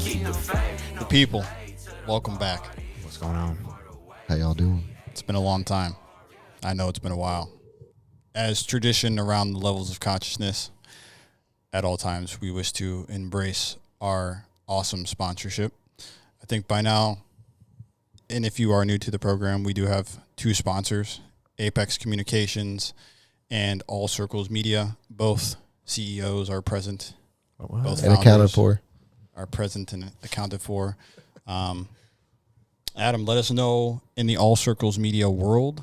The people, welcome back. What's going on? How y'all doing? It's been a long time. I know it's been a while. As tradition around the levels of consciousness, at all times, we wish to embrace our awesome sponsorship. I think by now, and if you are new to the program, we do have two sponsors, Apex Communications and All Circles Media. Both CEOs are present. Both and accounted for. Are present and accounted for. Adam, let us know in the All Circles Media world,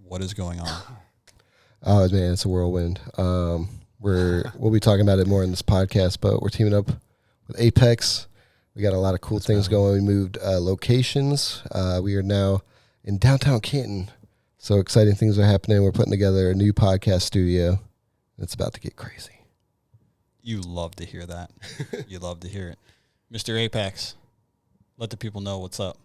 what is going on? Oh, man, it's a whirlwind. We'll be talking about it more in this podcast, but we're teaming up with Apex. We got a lot of cool things going. We moved locations. We are now in downtown Canton. So exciting things are happening. We're putting together a new podcast studio. It's about to get crazy. You love to hear that. You love to hear it. Mr. Apex, let the people know what's up.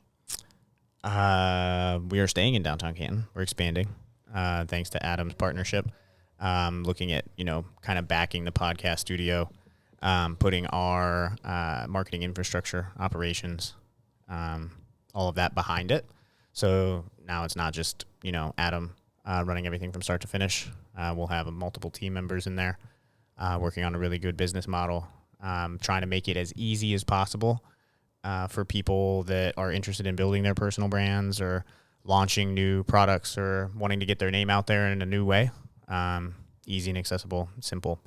We are staying in downtown Canton. We're expanding, thanks to Adam's partnership. Looking at, kind of backing the podcast studio, putting our marketing infrastructure, operations, all of that behind it. So now it's not just, Adam running everything from start to finish. We'll have multiple team members in there working on a really good business model, trying to make it as easy as possible for people that are interested in building their personal brands or launching new products or wanting to get their name out there in a new way. Easy and accessible, simple.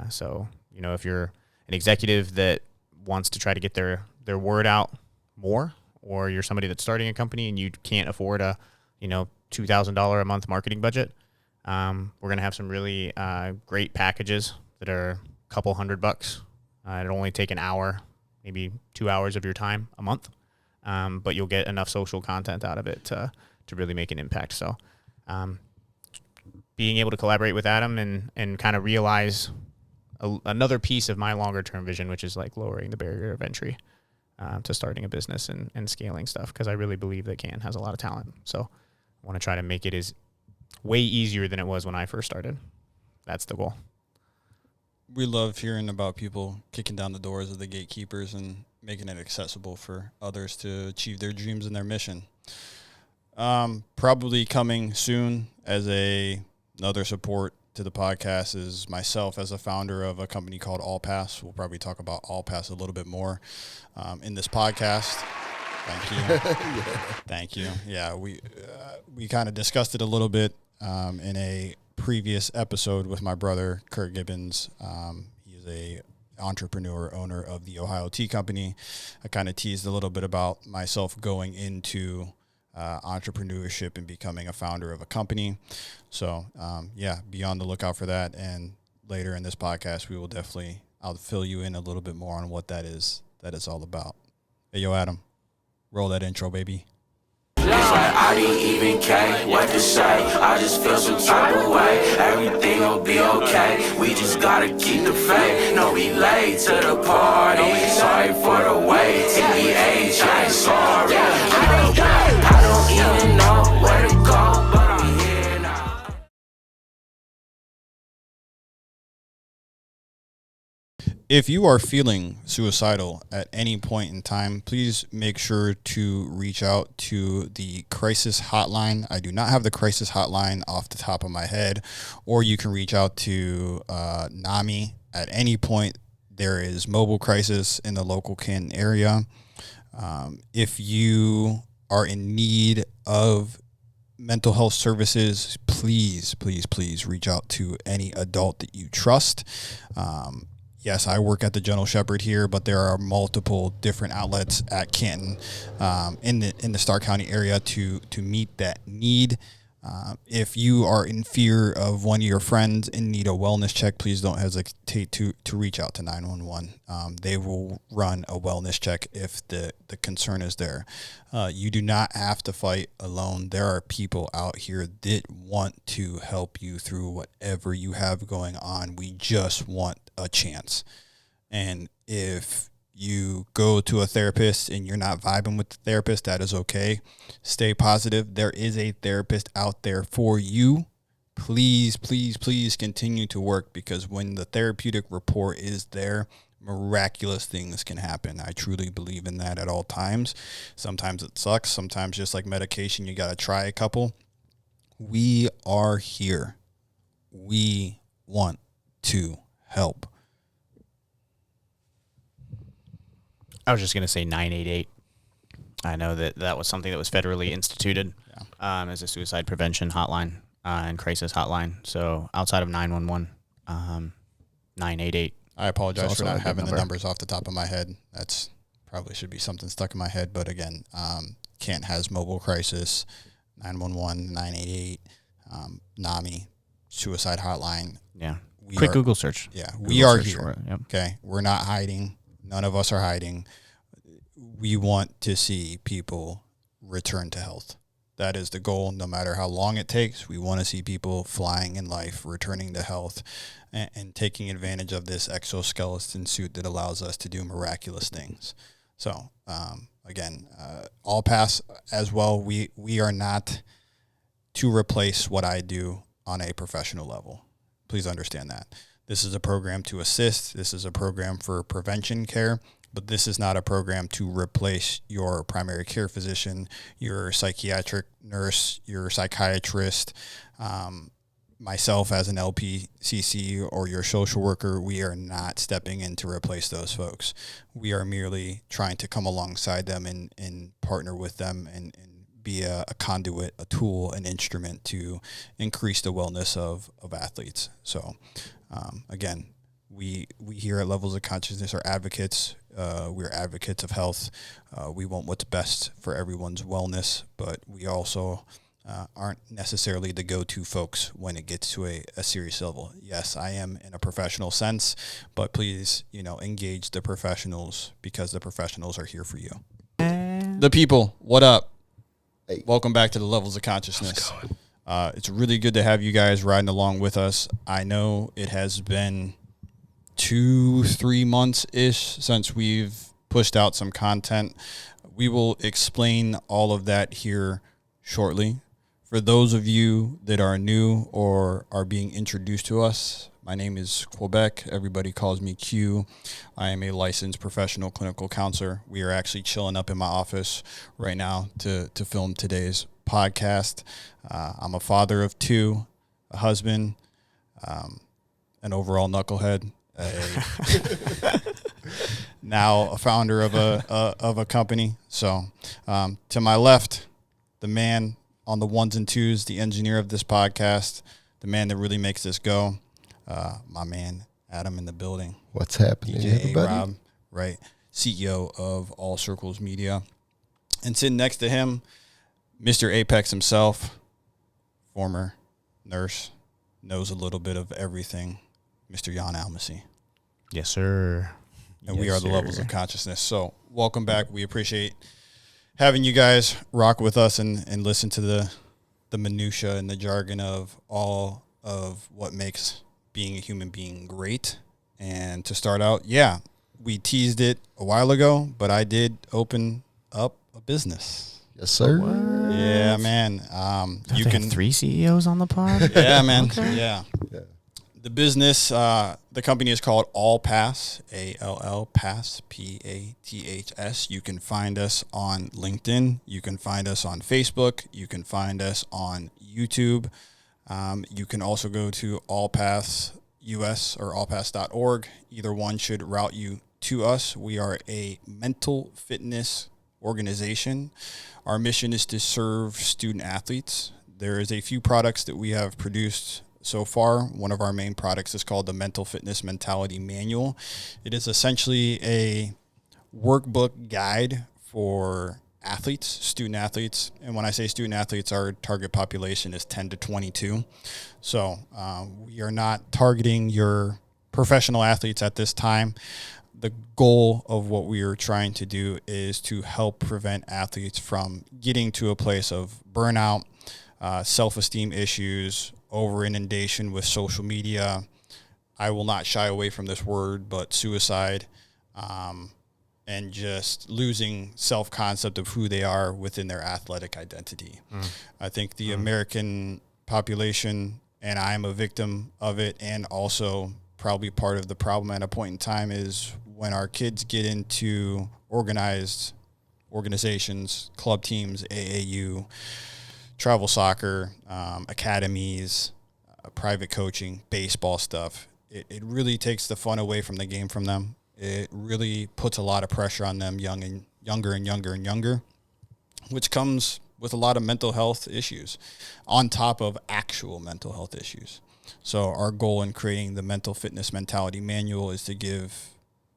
So, if you're an executive that wants to try to get their word out more, or you're somebody that's starting a company and you can't afford a, $2,000 a month marketing budget, we're going to have some really great packages that are a couple $100. It'll only take an hour, maybe 2 hours of your time a month, but you'll get enough social content out of it to really make an impact. So being able to collaborate with Adam and kind of realize another piece of my longer term vision, which is like lowering the barrier of entry to starting a business and scaling stuff, because I really believe that Canton has a lot of talent. So I want to try to make it as way easier than it was when I first started. That's the goal. We love hearing about people kicking down the doors of the gatekeepers and making it accessible for others to achieve their dreams and their mission. Probably coming soon as another support to the podcast is myself as a founder of a company called All Pass. We'll probably talk about All Pass a little bit more in this podcast. Thank you. Thank you. Yeah, we kind of discussed it a little bit in a previous episode with my brother, Quebec Gibbins. He is a entrepreneur, owner of the Ohio Tea Company. I kind of teased a little bit about myself going into entrepreneurship and becoming a founder of a company. So, be on the lookout for that. And later in this podcast, I'll fill you in a little bit more on what that is all about. Hey, yo, Adam, roll that intro, baby. It's like I didn't even care what to say. I just feel some type of way. Everything will be okay. We just gotta keep the faith. No, we late to the party. Sorry for the wait. TBH, I ain't sorry. I don't even know where to go, but I'm here now. If you are feeling suicidal at any point in time, please make sure to reach out to the crisis hotline. I do not have the crisis hotline off the top of my head, or you can reach out to NAMI at any point. There is mobile crisis in the local Canton area. If you are in need of mental health services, please reach out to any adult that you trust. Yes, I work at the General Shepherd here, but there are multiple different outlets at Canton in the Stark County area to meet that need. If you are in fear of one of your friends and need a wellness check, please don't hesitate to reach out to 911. They will run a wellness check if the concern is there. You do not have to fight alone. There are people out here that want to help you through whatever you have going on. We just want a chance. And if you go to a therapist and you're not vibing with the therapist, that is okay. Stay positive. There is a therapist out there for you. Please continue to work, because when the therapeutic rapport is there, miraculous things can happen. I truly believe in that at all times. Sometimes it sucks. Sometimes, just like medication, you got to try a couple. We are here. We want to help. I was just going to say 988. I know that was something that was federally instituted as a suicide prevention hotline and crisis hotline. So outside of 911, 988. I apologize for also a not good having the number. numbers off the top of my head. That's probably should be something stuck in my head. But again, Kent has mobile crisis, 911, 988, NAMI, suicide hotline. Yeah. We Quick are- Google search. Yeah, Google we are search here. for it, yep. Okay, we're not hiding. None of us are hiding. We want to see people return to health. That is the goal, no matter how long it takes. We want to see people flying in life, returning to health, and taking advantage of this exoskeleton suit that allows us to do miraculous things. So, again, All Pass as well. We are not to replace what I do on a professional level. Please understand that. This is a program to assist. This is a program for prevention care. But this is not a program to replace your primary care physician, your psychiatric nurse, your psychiatrist, myself as an LPCC, or your social worker. We are not stepping in to replace those folks. We are merely trying to come alongside them and partner with them and be a conduit, a tool, an instrument to increase the wellness of athletes. So, again, we here at Levels of Consciousness are advocates. We're advocates of health. We want what's best for everyone's wellness, but we also aren't necessarily the go-to folks when it gets to a serious level. Yes, I am in a professional sense, but please, engage the professionals, because the professionals are here for you. The people, what up? Hey. Welcome back to the Levels of Consciousness. It's really good to have you guys riding along with us. I know it has been 2-3 months-ish since we've pushed out some content. We will explain all of that here shortly. For those of you that are new or are being introduced to us, my name is Quebec. Everybody calls me Q. I am a licensed professional clinical counselor. We are actually chilling up in my office right now to film today's podcast. I'm a father of 2, a husband, an overall knucklehead, now a founder of a company. So to my left, the man on the ones and twos, the engineer of this podcast, the man that really makes this go, my man Adam in the building. What's happening, DJ everybody? Robb, right? CEO of All Circles Media. And sitting next to him, Mr. Apex himself, former nurse, knows a little bit of everything, Mr. Jan Almasy. Yes, sir. And we Yes, are the sir. Levels of Consciousness. So welcome back. We appreciate having you guys rock with us and listen to the minutia and the jargon of all of what makes being a human being great. And to start out, we teased it a while ago, but I did open up a business. Yes, sir. Yeah, man. You can 3 CEOs on the pod. Yeah, man. Yeah. Yeah. The business, the company is called All Pass, ALL Pass, PATHS. You can find us on LinkedIn. You can find us on Facebook. You can find us on YouTube. You can also go to All Pass US or allpass.org. Either one should route you to us. We are a mental fitness organization. Our mission is to serve student athletes. There is a few products that we have produced so far. One of our main products is called the Mental Fitness Mentality Manual. It is essentially a workbook guide for athletes, student athletes. And when I say student athletes, our target population is 10 to 22. So we are not targeting your professional athletes at this time. The goal of what we are trying to do is to help prevent athletes from getting to a place of burnout, self-esteem issues, over inundation with social media. I will not shy away from this word, but suicide, and just losing self-concept of who they are within their athletic identity. I think the American population, and I am a victim of it, and also probably part of the problem at a point in time, is when our kids get into organizations, club teams, AAU, travel soccer, academies, private coaching, baseball stuff, it really takes the fun away from the game from them. It really puts a lot of pressure on them younger, which comes with a lot of mental health issues on top of actual mental health issues. So our goal in creating the Mental Fitness Mentality Manual is to give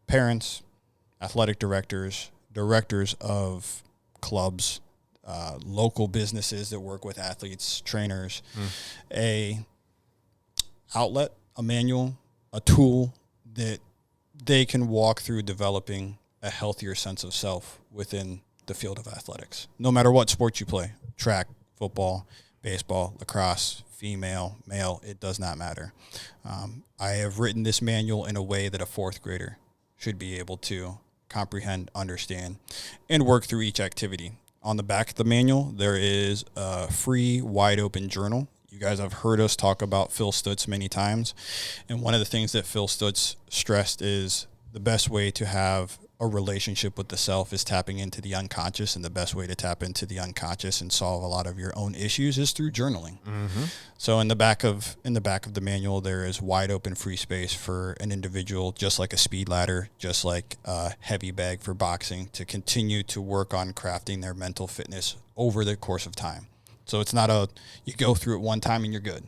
parents, athletic directors of clubs, local businesses that work with athletes, trainers, a outlet, a manual, a tool that they can walk through developing a healthier sense of self within the field of athletics. No matter what sport you play, track, football, baseball, lacrosse, female, male, it does not matter. I have written this manual in a way that a fourth grader should be able to comprehend, understand, and work through each activity. On the back of the manual, there is a free, wide-open journal. You guys have heard us talk about Phil Stutz many times, and one of the things that Phil Stutz stressed is the best way to have a relationship with the self is tapping into the unconscious, and the best way to tap into the unconscious and solve a lot of your own issues is through journaling. So in the back of the manual, there is wide open free space for an individual, just like a speed ladder, just like a heavy bag for boxing, to continue to work on crafting their mental fitness over the course of time. So it's not you go through it one time and you're good.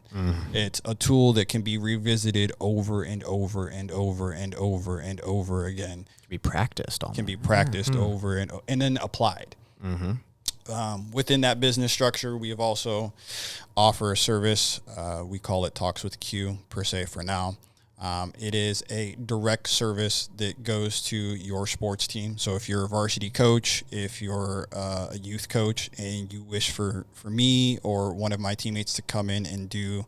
It's a tool that can be revisited over and over and over and over and over again. Can be practiced. Over and then applied. Within that business structure, we have also offer a service. We call it Talks with Q per se for now. It is a direct service that goes to your sports team. So if you're a varsity coach, if you're a youth coach, and you wish for me or one of my teammates to come in and do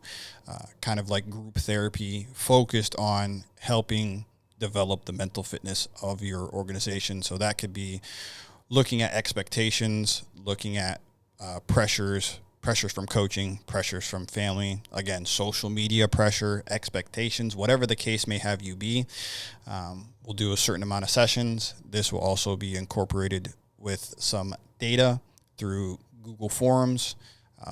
kind of like group therapy focused on helping develop the mental fitness of your organization. So that could be looking at expectations, looking at pressures from coaching, pressures from family, again, social media pressure, expectations, whatever the case may have you be. We'll do a certain amount of sessions. This will also be incorporated with some data through Google Forms,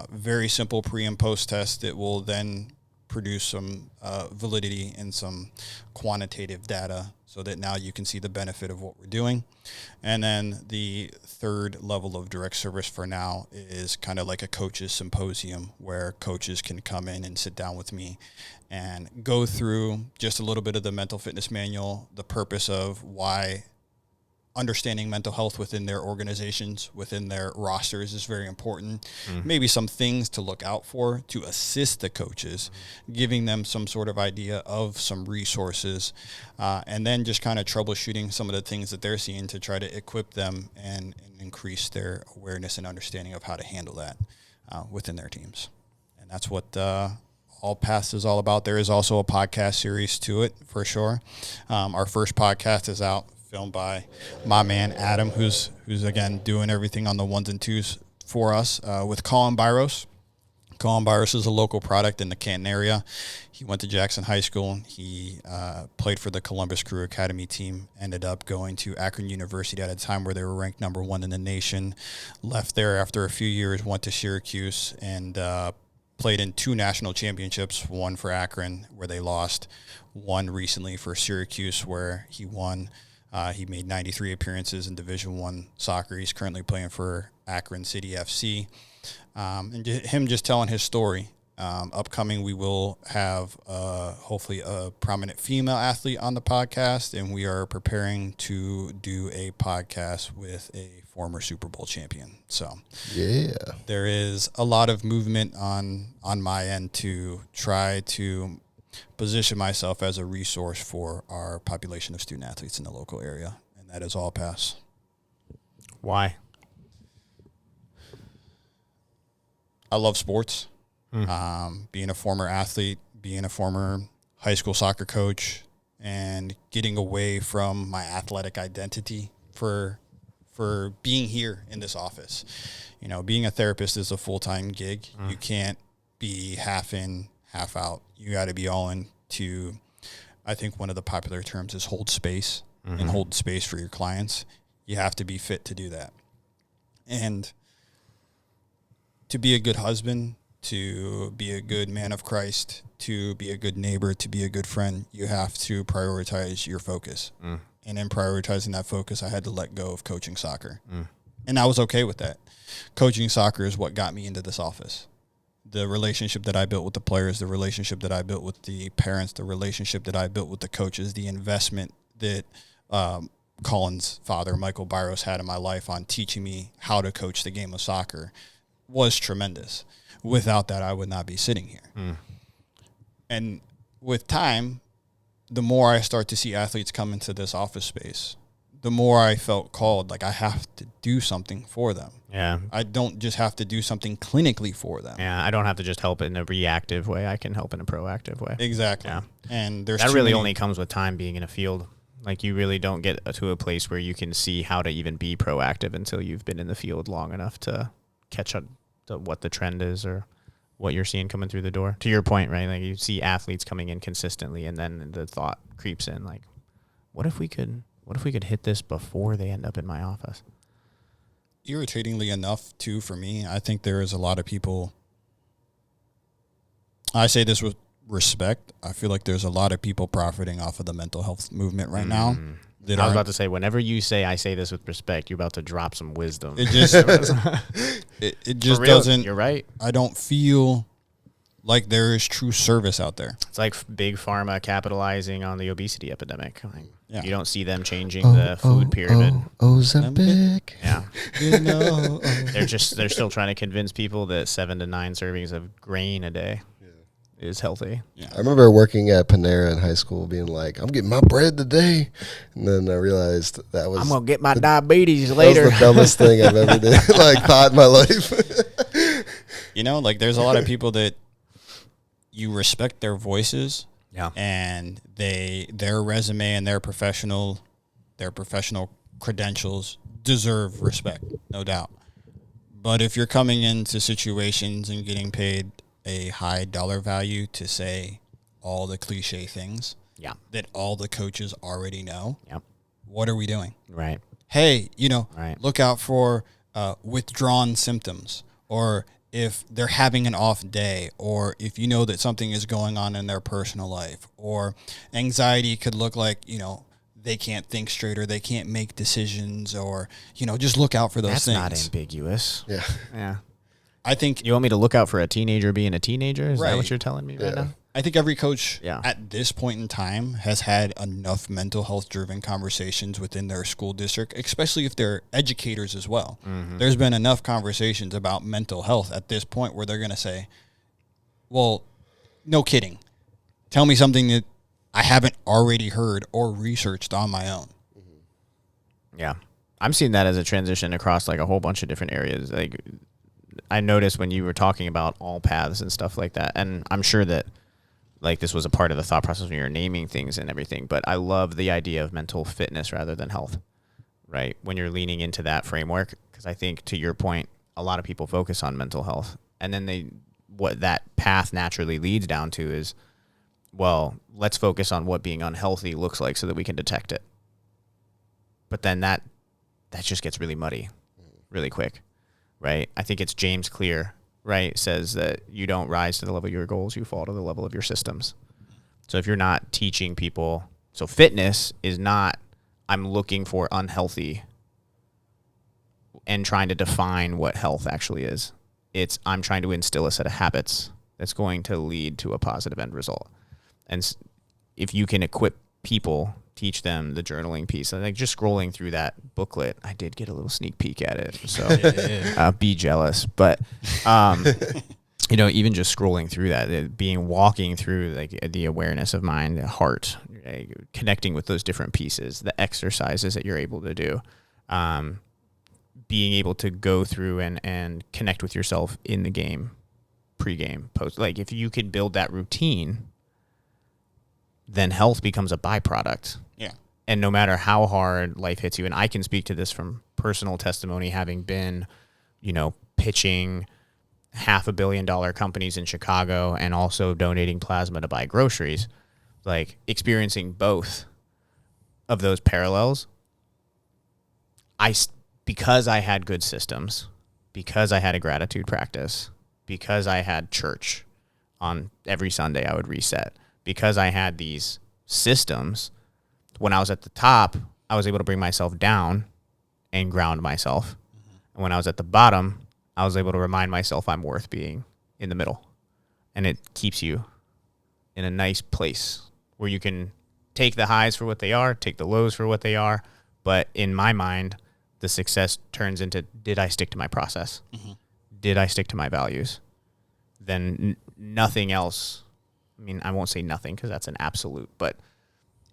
very simple pre and post tests that will then produce some validity and some quantitative data so that now you can see the benefit of what we're doing. And then the third level of direct service for now is kind of like a coaches symposium where coaches can come in and sit down with me and go through just a little bit of the mental fitness manual, the purpose of why understanding mental health within their organizations, within their rosters is very important. Maybe some things to look out for to assist the coaches, giving them some sort of idea of some resources, and then just kind of troubleshooting some of the things that they're seeing to try to equip them and increase their awareness and understanding of how to handle that within their teams. And that's what All Paths is all about. There is also a podcast series to it for sure. Our first podcast is out, filmed by my man Adam, who's again doing everything on the ones and twos for us, with Colin Byros. Colin Byros is a local product in the Canton area. He went to Jackson High School. He played for the Columbus Crew Academy team, ended up going to Akron University at a time where they were ranked number 1 in the nation, left there after a few years, went to Syracuse, and played in 2 national championships, one for Akron where they lost, one recently for Syracuse where he won. He made 93 appearances in Division I soccer. He's currently playing for Akron City FC. And him just telling his story. Upcoming, we will have hopefully a prominent female athlete on the podcast, and we are preparing to do a podcast with a former Super Bowl champion. So yeah, there is a lot of movement on my end to try to position myself as a resource for our population of student athletes in the local area, and that is All Pass. Why? I love sports. Being a former athlete, being a former high school soccer coach, and getting away from my athletic identity for being here in this office. You know, being a therapist is a full-time gig. You can't be half in, half out. You got to be all in to, I think one of the popular terms is hold space. and hold space for your clients, you have to be fit to do that. And to be a good husband, to be a good man of Christ, to be a good neighbor, to be a good friend, you have to prioritize your focus. And in prioritizing that focus, I had to let go of coaching soccer. And I was okay with that. Coaching soccer is what got me into this office. The relationship that I built with the players, the relationship that I built with the parents, the relationship that I built with the coaches, the investment that Colin's father, Michael Byros, had in my life on teaching me how to coach the game of soccer was tremendous. Without that, I would not be sitting here. And with time, the more I start to see athletes come into this office space, the more I felt called, like I have to do something for them. Yeah. I don't just have to do something clinically for them. Yeah, I don't have to just help in a reactive way. I can help in a proactive way. Exactly. Yeah. And there's that really only comes with time being in a field. Like you really don't get to a place where you can see how to even be proactive until you've been in the field long enough to catch up to what the trend is or what you're seeing coming through the door. To your point, right? Like you see athletes coming in consistently, and then the thought creeps in, like, what if we could hit this before they end up in my office? Irritatingly enough, too, for me, I think there is a lot of people. I say this with respect. I feel like there's a lot of people profiting off of the mental health movement right now. I was about to say, whenever you say I say this with respect, you're about to drop some wisdom. It just it just real, doesn't. You're right. I don't feel like there is true service out there. It's like big pharma capitalizing on the obesity epidemic. Like, Yeah. You don't see them changing the food pyramid. Ozempic. Yeah. You know, They're still trying to convince people that 7 to 9 servings of grain a day is healthy. yeah. I remember working at Panera in high school being like, I'm getting my bread today. And then I realized that was... I'm going to get my diabetes later. That was the dumbest thing I've ever thought in my life. You know, like there's a lot of people that you respect their voices. Yeah. And their resume and their professional credentials deserve respect, no doubt. But if you're coming into situations and getting paid a high dollar value to say all the cliche things that all the coaches already know, what are we doing? Right. Hey, Right. look out for withdrawn symptoms, or if they're having an off day, or if you know that something is going on in their personal life, or anxiety could look like, they can't think straight or they can't make decisions, or, just look out for those things. That's not ambiguous. Yeah. Yeah. I think You want me to look out for a teenager being a teenager? Is that Right. what you're telling me right now? I think every coach Yeah. at this point in time has had enough mental health driven conversations within their school district, especially if they're educators as well. There's been enough conversations about mental health at this point where they're going to say, well, no kidding. Tell me something that I haven't already heard or researched on my own. Yeah. I'm seeing that as a transition across like a whole bunch of different areas. Like I noticed when you were talking about all paths and stuff like that, and I'm sure that like this was a part of the thought process when you're naming things and everything, but I love the idea of mental fitness rather than health, right? When you're leaning into that framework, because I think to your point, a lot of people focus on mental health, and then what that path naturally leads down to is, well, let's focus on what being unhealthy looks like so that we can detect it. But then that just gets really muddy really quick, right? I think it's James Clear, right, says that you don't rise to the level of your goals, you fall to the level of your systems. So if you're not teaching people, so fitness is not I'm looking for unhealthy and trying to define what health actually is. It's I'm trying to instill a set of habits that's going to lead to a positive end result. And if you can equip people, teach them the journaling piece, and like just scrolling through that booklet, I did get a little sneak peek at it. So be jealous. But, even just scrolling through that, walking through like the awareness of mind, the heart, connecting with those different pieces, the exercises that you're able to do, being able to go through and connect with yourself in the game, pre-game, post. Like if you could build that routine, then health becomes a byproduct. Yeah. And no matter how hard life hits you, and I can speak to this from personal testimony, having been, pitching $500 million companies in Chicago and also donating plasma to buy groceries, like experiencing both. of those parallels, because I had good systems, because I had a gratitude practice, because I had church on every Sunday, I would reset. Because I had these systems, when I was at the top, I was able to bring myself down and ground myself. And when I was at the bottom, I was able to remind myself I'm worth being in the middle. And it keeps you in a nice place where you can take the highs for what they are, take the lows for what they are. But in my mind, the success turns into, did I stick to my process? Did I stick to my values? Then nothing else. I mean, I won't say nothing because that's an absolute, but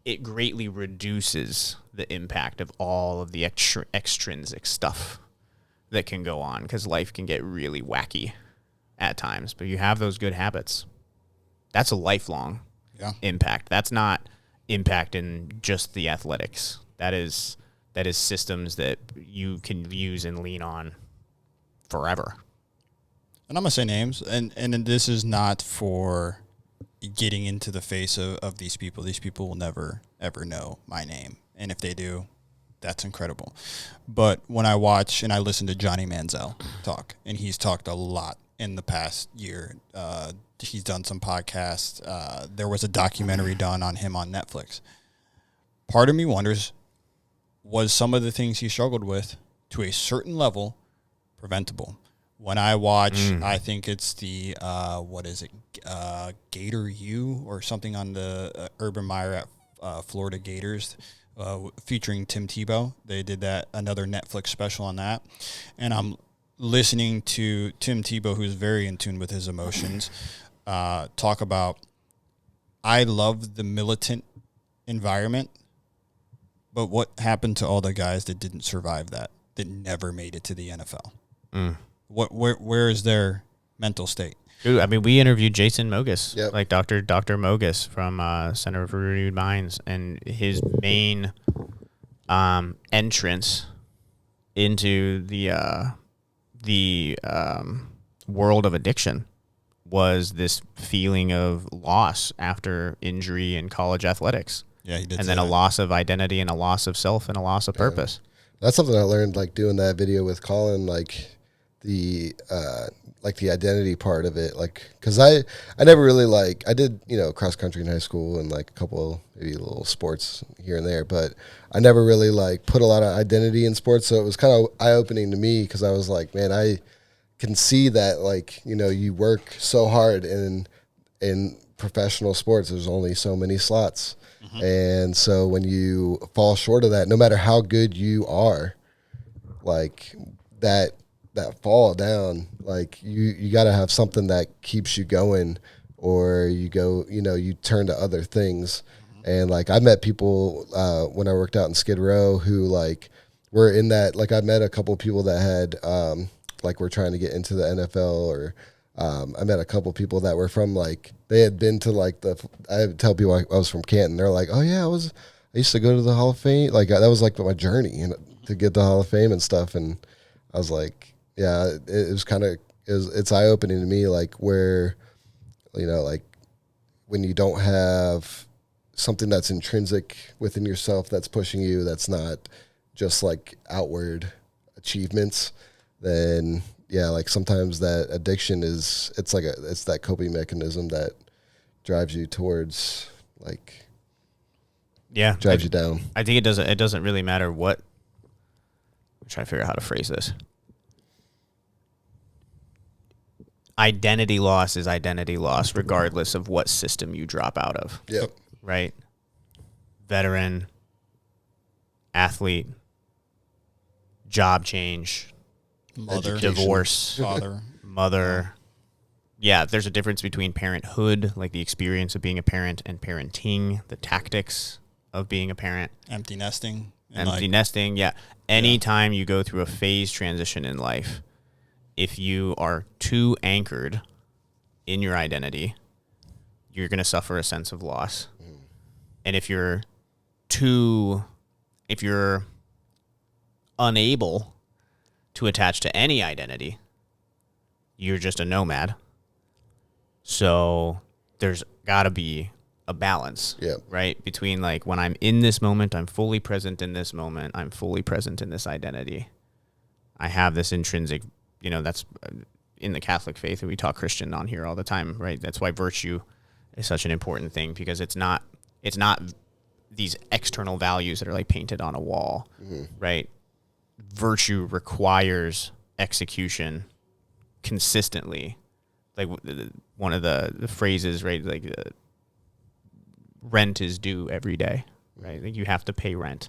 it greatly reduces the impact of all of the extrinsic stuff that can go on, because life can get really wacky at times. But you have those good habits. That's a lifelong impact. That's not impact in just the athletics. That is systems that you can use and lean on forever. And I'm going to say names, and this is not for getting into the face of these people. These people will never, ever know my name. And if they do, that's incredible. But when I watch and I listen to Johnny Manziel talk, and he's talked a lot in the past year, he's done some podcasts. There was a documentary done on him on Netflix. Part of me wonders, was some of the things he struggled with to a certain level preventable? When I watch, I think it's the, Gator U or something on the Urban Meyer at Florida Gators, featuring Tim Tebow. They did another Netflix special on that. And I'm listening to Tim Tebow, who's very in tune with his emotions, talk about, I love the militant environment, but what happened to all the guys that didn't survive that never made it to the NFL? Where is their mental state? Dude, I mean, we interviewed Jason Mogus, Yep. like Dr. Mogus from Center for Renewed Minds, and his main entrance into the world of addiction was this feeling of loss after injury in college athletics. Yeah, he did. And then a loss of identity and a loss of self and a loss of purpose. That's something I learned, like doing that video with Colin, like the identity part of it, like, because I never really, like, I did, cross country in high school and like a couple maybe little sports here and there, but I never really like put a lot of identity in sports. So it was kind of eye-opening to me, because I was like, man, I can see that, like, you work so hard in professional sports, there's only so many slots. And so when you fall short of that, no matter how good you are, like that fall down, like you got to have something that keeps you going, or you go, you turn to other things. And like I met people when I worked out in Skid Row who like were in that, like I met a couple of people that had like were trying to get into the NFL, or I met a couple of people that were from, like, they had been to like I would tell people I was from Canton. They're like, oh yeah, I used to go to the Hall of Fame. Like that was like my journey to get the Hall of Fame and stuff. And I was like, yeah, it was kind of, it's eye opening to me, like where, like when you don't have something that's intrinsic within yourself that's pushing you, that's not just like outward achievements, then yeah, like sometimes that addiction it's that coping mechanism that drives you towards, like, drives you down. I think it doesn't really matter what. I'm trying to figure out how to phrase this. Identity loss is identity loss, regardless of what system you drop out of. Yep. Right? Veteran, athlete, job change, Mother, divorce, father, mother. Yeah, there's a difference between parenthood, like the experience of being a parent, and parenting, the tactics of being a parent. empty nesting. Empty nesting, yeah. Anytime you go through a phase transition in life, if you are too anchored in your identity, you're going to suffer a sense of loss. And if you're unable to attach to any identity, you're just a nomad. So there's got to be a balance, Yeah. right? Between like when I'm in this moment, I'm fully present in this moment, I'm fully present in this identity. I have this intrinsic, that's in the Catholic faith, and we talk Christian on here all the time, right? That's why virtue is such an important thing, because it's not these external values that are like painted on a wall, right? Virtue requires execution consistently. Like one of the phrases, right? Like rent is due every day, right? Like you have to pay rent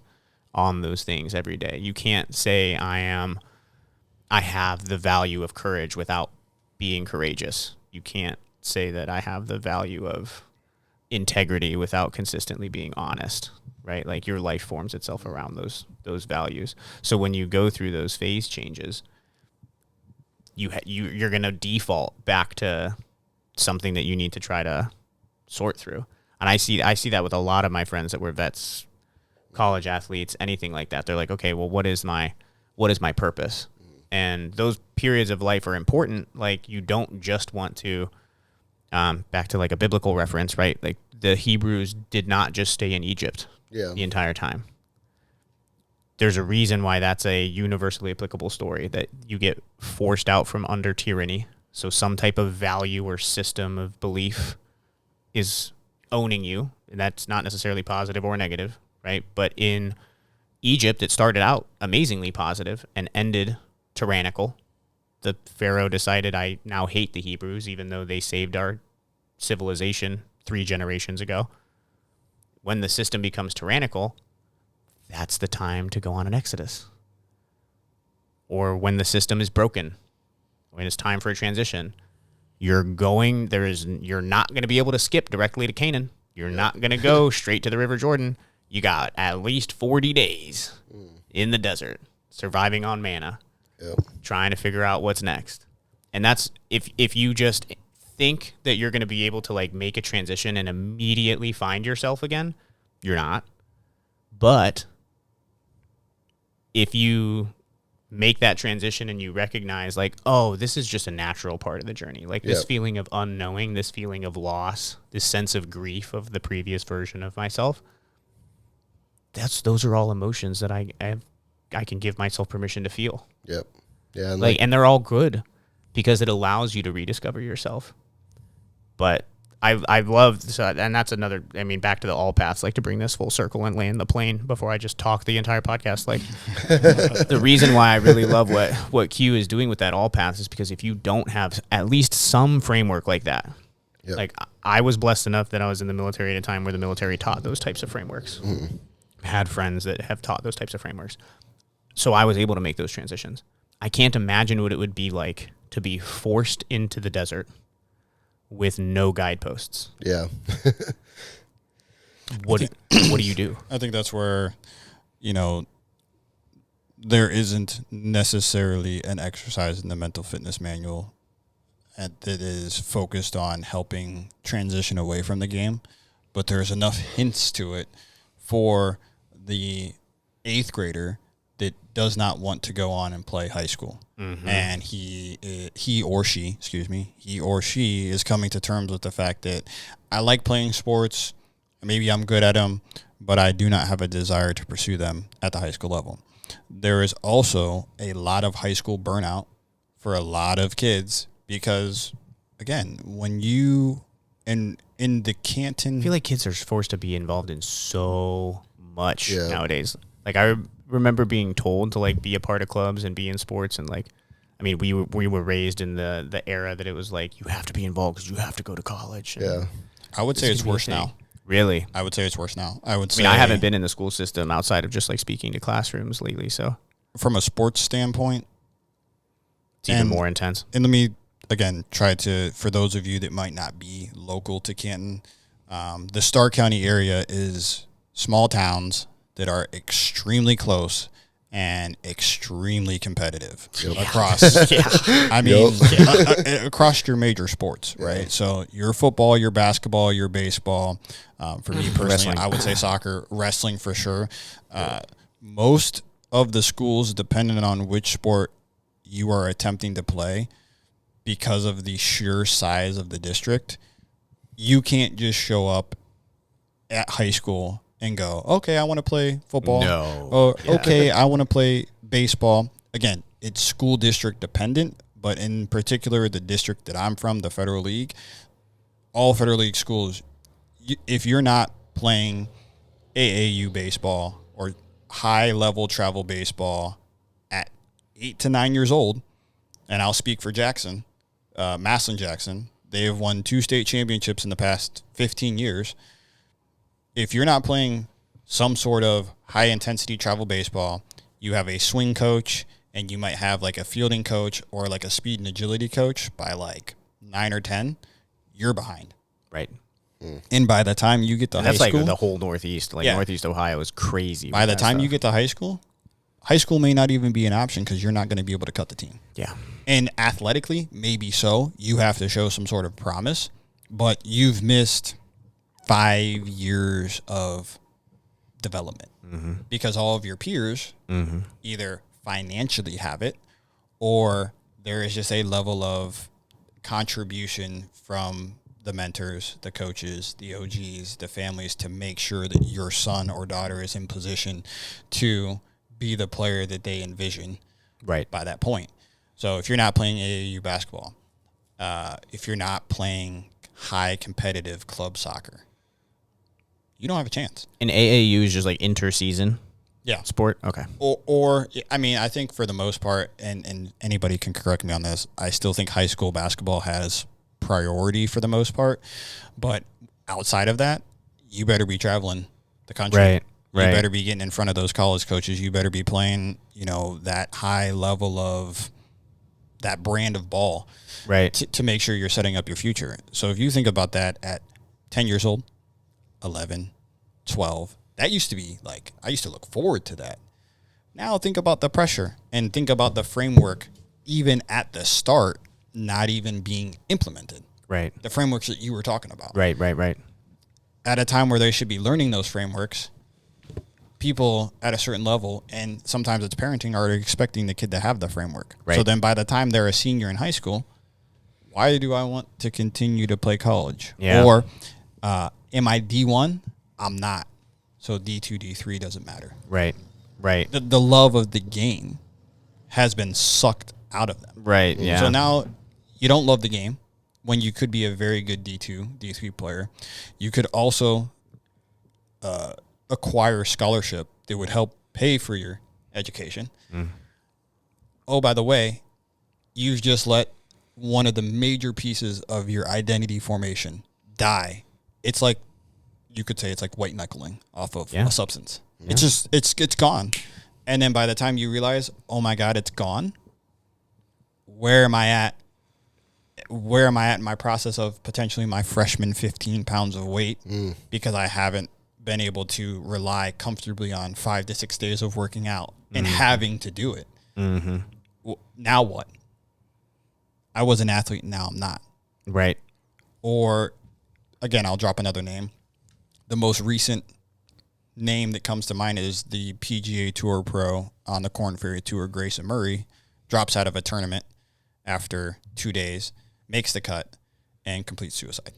on those things every day. You can't say I have the value of courage without being courageous. You can't say that I have the value of integrity without consistently being honest, right? Like your life forms itself around those values. So when you go through those phase changes, you're going to default back to something that you need to try to sort through. And I see that with a lot of my friends that were vets, college athletes, anything like that. They're like, okay, well, what is my purpose? And those periods of life are important. Like you don't just want to, back to like a biblical reference, right? Like the Hebrews did not just stay in Egypt the entire time. There's a reason why that's a universally applicable story, that you get forced out from under tyranny. So some type of value or system of belief is owning you. And that's not necessarily positive or negative, right? But in Egypt, it started out amazingly positive and ended tyrannical. The Pharaoh decided, I now hate the Hebrews, even though they saved our civilization 3 generations ago. When the system becomes tyrannical, that's the time to go on an exodus. Or when the system is broken, when it's time for a transition, you're not going to be able to skip directly to Canaan. You're not going to go straight to the River Jordan. You got at least 40 days in the desert, surviving on manna, trying to figure out what's next. And that's, if you just think that you're going to be able to like make a transition and immediately find yourself again, you're not. But if you make that transition and you recognize like, oh, this is just a natural part of the journey. Like this feeling of unknowing, this feeling of loss, this sense of grief of the previous version of myself. Those are all emotions that I can give myself permission to feel. Yep. Yeah. And they're all good because it allows you to rediscover yourself. But I love, and that's another, back to the all paths, like to bring this full circle and land the plane before I just talk the entire podcast. Like the reason why I really love what Q is doing with that all paths is because if you don't have at least some framework like that, like I was blessed enough that I was in the military at a time where the military taught those types of frameworks. Had friends that have taught those types of frameworks. So I was able to make those transitions. I can't imagine what it would be like to be forced into the desert with no guideposts. Yeah. What do you do? I think that's where, there isn't necessarily an exercise in the mental fitness manual that is focused on helping transition away from the game, but there's enough hints to it for the 8th grader that does not want to go on and play high school. Mm-hmm. And he or she is coming to terms with the fact that I like playing sports, maybe I'm good at them, but I do not have a desire to pursue them at the high school level. There is also a lot of high school burnout for a lot of kids because, again, when you in the Canton, I feel like kids are forced to be involved in so much nowadays. Like I remember being told to like be a part of clubs and be in sports, and like, we were raised in the era that it was like you have to be involved because you have to go to college. I would say it's worse now. Really? I would say it's worse now. I say I haven't been in the school system outside of just like speaking to classrooms lately. So from a sports standpoint, it's even more intense. And let me again try to, for those of you that might not be local to Canton, the Starr County area is small towns that are extremely close and extremely competitive across, across your major sports, right? So your football, your basketball, your baseball. For me personally, wrestling. I would say soccer, wrestling for sure. Most of the schools, depending on which sport you are attempting to play, because of the sheer size of the district, you can't just show up at high school and go, okay, I want to play football. No. Or, okay, I want to play baseball. Again, it's school district dependent, but in particular, the district that I'm from, the Federal League, all Federal League schools, if you're not playing AAU baseball or high-level travel baseball at 8 to 9 years old, and I'll speak for Jackson, Massillon Jackson, they have won 2 state championships in the past 15 years. If you're not playing some sort of high-intensity travel baseball, you have a swing coach, and you might have like a fielding coach or like a speed and agility coach by like 9 or 10, you're behind. Right. And by the time you get to high school... That's like the whole Northeast. Like Northeast Ohio is crazy. By the time you get to high school may not even be an option because you're not going to be able to cut the team. Yeah. And athletically, maybe so. You have to show some sort of promise, but you've missed 5 years of development because all of your peers either financially have it or there is just a level of contribution from the mentors, the coaches, the OGs, the families to make sure that your son or daughter is in position to be the player that they envision by that point. So if you're not playing AAU basketball, if you're not playing high competitive club soccer, you don't have a chance. And AAU is just like inter-season sport? Okay. Or I mean, I think for the most part, and anybody can correct me on this, I still think high school basketball has priority for the most part. But outside of that, you better be traveling the country. Right. You better be getting in front of those college coaches. You better be playing, that high level of that brand of ball to make sure you're setting up your future. So if you think about that at 10 years old, 11, 12, that used to be like, I used to look forward to that. Now think about the pressure and think about the framework even at the start not even being implemented. Right. The frameworks that you were talking about. Right. At a time where they should be learning those frameworks, people at a certain level, and sometimes it's parenting, are expecting the kid to have the framework. Right. So then by the time they're a senior in high school, why do I want to continue to play college? Yeah. Or am I D1? I'm not. So D2, D3 doesn't matter. Right. The love of the game has been sucked out of them. Right, yeah. So now you don't love the game when you could be a very good D2, D3 player. You could also acquire a scholarship that would help pay for your education. Oh, by the way, you've just let one of the major pieces of your identity formation die. It's like, you could say it's like white knuckling off of a substance. Yeah. It's just, it's gone. And then by the time you realize, oh my God, it's gone, where am I at? Where am I at in my process of potentially my freshman 15 pounds of weight because I haven't been able to rely comfortably on 5 to 6 days of working out and having to do it. Now what? I was an athlete and now I'm not. Right. Or, again, I'll drop another name. The most recent name that comes to mind is the PGA Tour pro on the Korn Ferry Tour, Grayson Murray, drops out of a tournament after 2 days, makes the cut, and completes suicide.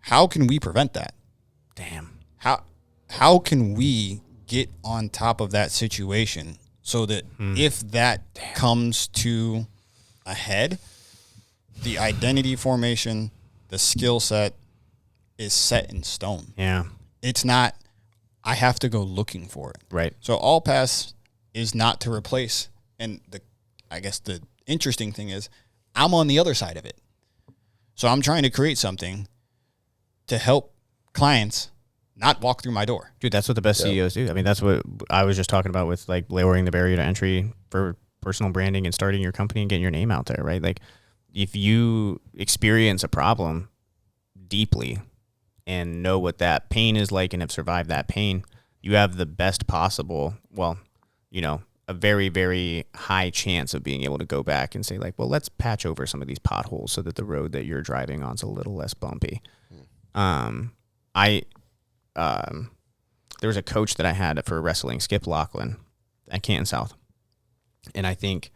How can we prevent that? Damn. How can we get on top of that situation so that if that comes to a head, the identity formation, the skill set is set in stone? Yeah. It's not, I have to go looking for it. Right. So All Pass is not to replace, and I guess the interesting thing is I'm on the other side of it. So I'm trying to create something to help clients not walk through my door. Dude, that's what the best CEOs do. I mean, that's what I was just talking about with like lowering the barrier to entry for personal branding and starting your company and getting your name out there, right? Like if you experience a problem deeply and know what that pain is like and have survived that pain, you have the best possible, a very, very high chance of being able to go back and say like, well, let's patch over some of these potholes so that the road that you're driving on is a little less bumpy. There was a coach that I had for wrestling, Skip Lachlan, at Canton South. And I think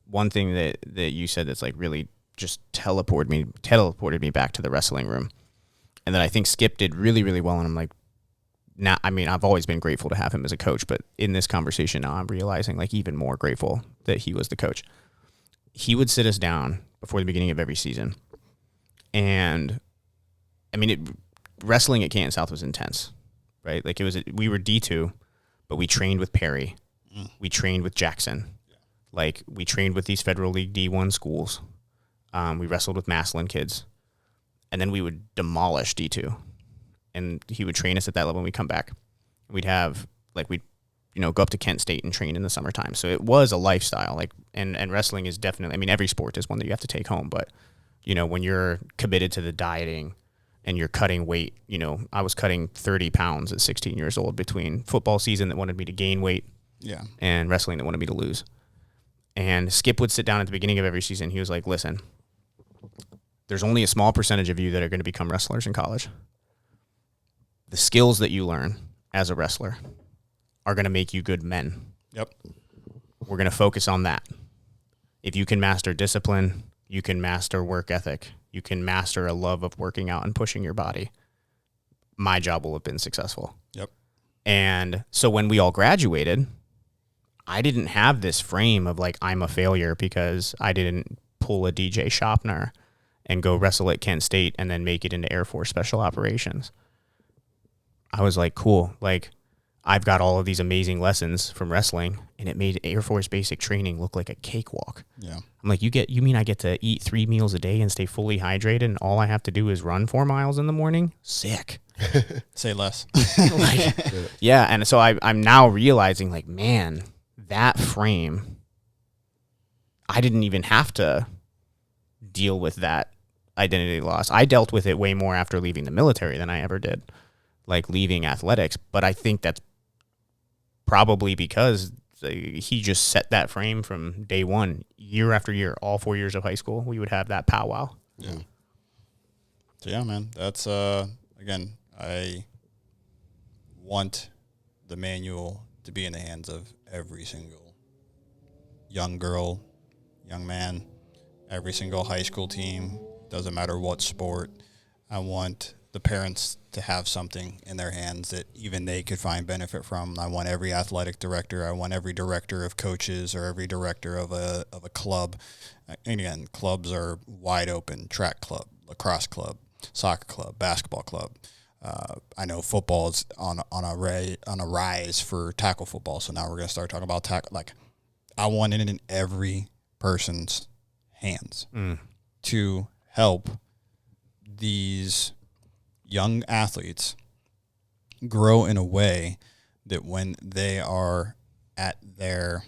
one thing that you said that's like really just teleported me back to the wrestling room And then I think Skip did really, really well. And I'm like, now, I mean, I've always been grateful to have him as a coach, but in this conversation now, I'm realizing like even more grateful that he was the coach. He would sit us down before the beginning of every season. And I mean, wrestling at Canton South was intense, right? Like we were D2, but we trained with Perry. We trained with Jackson. Like we trained with these Federal League D1 schools. We wrestled with Massillon kids. And then we would demolish D2. And he would train us at that level when we come back. We'd go up to Kent State and train in the summertime. So it was a lifestyle. Like, and wrestling is definitely, I mean, every sport is one that you have to take home. But, you know, when you're committed to the dieting and you're cutting weight, you know, I was cutting 30 pounds at 16 years old between football season that wanted me to gain weight and wrestling that wanted me to lose. And Skip would sit down at the beginning of every season. He was like, listen, there's only a small percentage of you that are going to become wrestlers in college. The skills that you learn as a wrestler are going to make you good men. Yep. We're going to focus on that. If you can master discipline, you can master work ethic, you can master a love of working out and pushing your body, my job will have been successful. Yep. And so when we all graduated, I didn't have this frame of like, I'm a failure because I didn't pull a DJ Shopner and go wrestle at Kent State and then make it into Air Force Special Operations. I was like, cool. Like, I've got all of these amazing lessons from wrestling, and it made Air Force basic training look like a cakewalk. Yeah. I'm like, you mean I get to eat 3 meals a day and stay fully hydrated, and all I have to do is run 4 miles in the morning? Sick. Say less. Yeah, and so I'm now realizing, like, man, that frame, I didn't even have to deal with that identity loss. I dealt with it way more after leaving the military than I ever did, like leaving athletics. But I think that's probably because he just set that frame from day one, year after year, all 4 years of high school. We would have that powwow. Yeah. So yeah, man, that's again, I want the manual to be in the hands of every single young girl, young man, every single high school team, doesn't matter what sport. I want the parents to have something in their hands that even they could find benefit from. I want every athletic director. I want every director of coaches or every director of a club. And again, clubs are wide open. Track club, lacrosse club, soccer club, basketball club. I know football is on a rise for tackle football. So now we're going to start talking about tackle. Like, I want it in every person's hands to help these young athletes grow in a way that when they are at their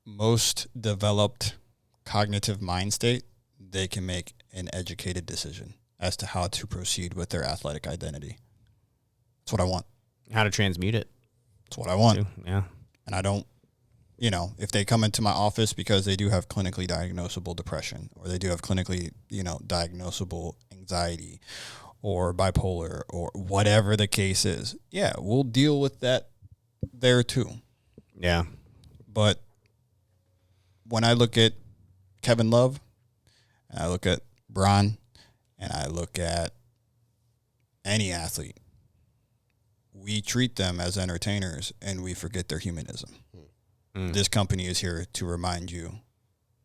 most developed cognitive mind state, they can make an educated decision as to how to proceed with their athletic identity. That's what I want. How to transmute it. That's what I want. Yeah. And I don't, if they come into my office because they do have clinically diagnosable depression, or they do have clinically, diagnosable anxiety or bipolar or whatever the case is, yeah, we'll deal with that there too. Yeah. But when I look at Kevin Love, and I look at Bron, and I look at any athlete, we treat them as entertainers and we forget their humanism. This company is here to remind you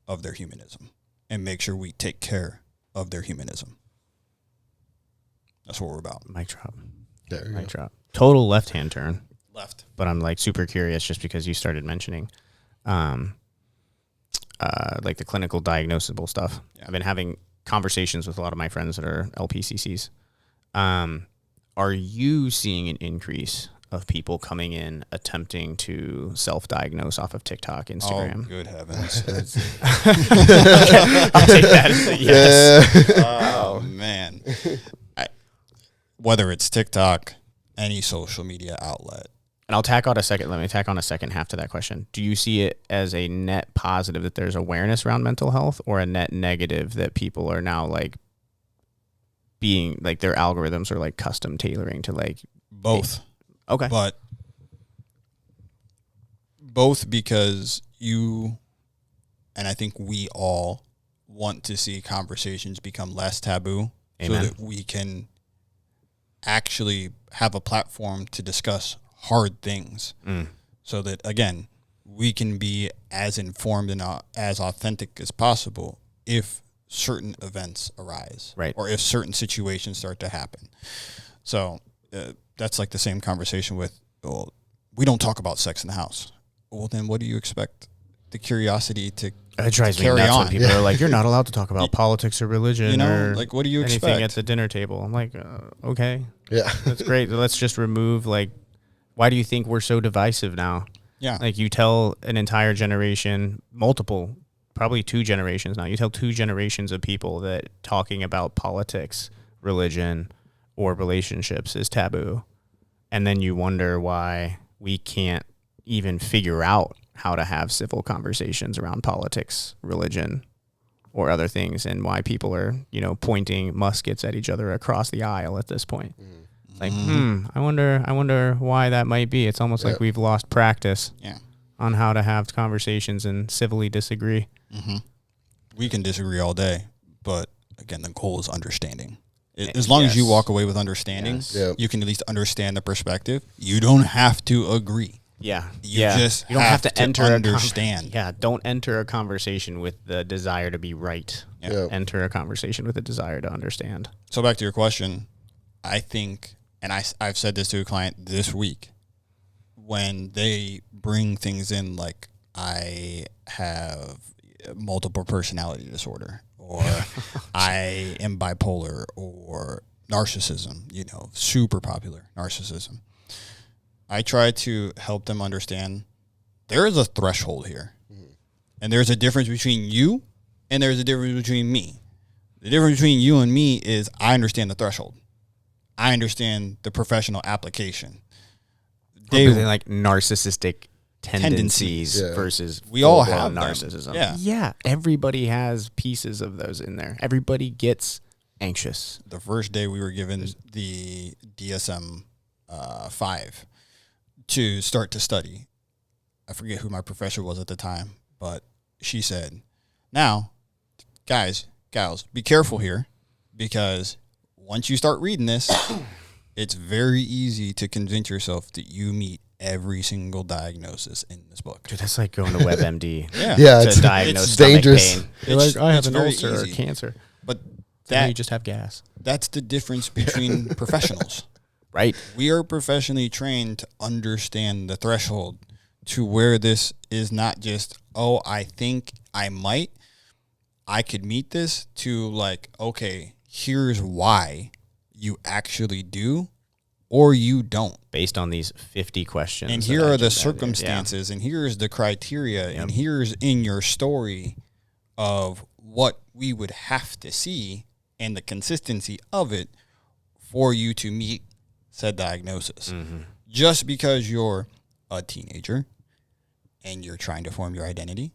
of their humanism and make sure we take care of their humanism. That's what we're about. Mic drop. Mic drop. Total left-hand turn. Left. But I'm like super curious just because you started mentioning like the clinical diagnosable stuff. Yeah. I've been having conversations with a lot of my friends that are LPCCs. Are you seeing an increase of people coming in attempting to self-diagnose off of TikTok, Instagram? Oh, good heavens. I'll take that as a yes. Oh, man. Whether it's TikTok, any social media outlet. And let me tack on a second half to that question. Do you see it as a net positive that there's awareness around mental health, or a net negative that people are now like being like their algorithms are like custom tailoring to like both? Okay. But both because and I think we all want to see conversations become less taboo. Amen. So that we can actually have a platform to discuss hard things. So that, again, we can be as informed and as authentic as possible if certain events arise, right, or if certain situations start to happen. So that's like the same conversation with, well, we don't talk about sex in the house. Well, then what do you expect the curiosity to it drives me carry nuts on? when people are like, you're not allowed to talk about politics or religion, You know, or like, what do you anything expect at the dinner table. I'm like, okay, Yeah. that's great. Let's just remove, like, why do you think we're so divisive now? Yeah. Like, you tell an entire generation, multiple, probably 2 generations now, you tell 2 generations of people that talking about politics, religion, or relationships is taboo. And then you wonder why we can't even figure out how to have civil conversations around politics, religion, or other things, and why people are, you know, pointing muskets at each other across the aisle at this point. It's like, I wonder why that might be. It's almost like we've lost practice on how to have conversations and civilly disagree. We can disagree all day, but again, the goal is understanding. As long as you walk away with understanding, you can at least understand the perspective. You don't have to agree. You just don't have to enter understand. Don't enter a conversation with the desire to be right. Enter a conversation with a desire to understand. So back to your question, I think, and I've said this to a client this week, when they bring things in like, I have multiple personality disorder, or I am bipolar, or narcissism, you know, super popular narcissism. I try to help them understand there is a threshold here. And there's a difference between you and there's a difference between me. The difference between you and me is I understand the threshold. I understand the professional application. They like narcissistic tendencies versus we all have narcissism. Yeah. Everybody has pieces of those in there. Everybody gets anxious. The first day we were given the DSM-5 to start to study, I forget who my professor was at the time, but she said, now, guys, gals, be careful here, because once you start reading this, it's very easy to convince yourself that you meet every single diagnosis in this book. Dude, that's like going to WebMD. It's diagnose it's dangerous. Pain. You're like, I have an very ulcer easy. or cancer. But you just have gas. That's the difference between professionals. Right. We are professionally trained to understand the threshold to where this is not just, oh, I think I could meet this, to like, okay, here's why you actually do or you don't. Based on these 50 questions. And here are the circumstances, and here's the criteria, and here's in your story of what we would have to see and the consistency of it for you to meet said diagnosis. Just because you're a teenager and you're trying to form your identity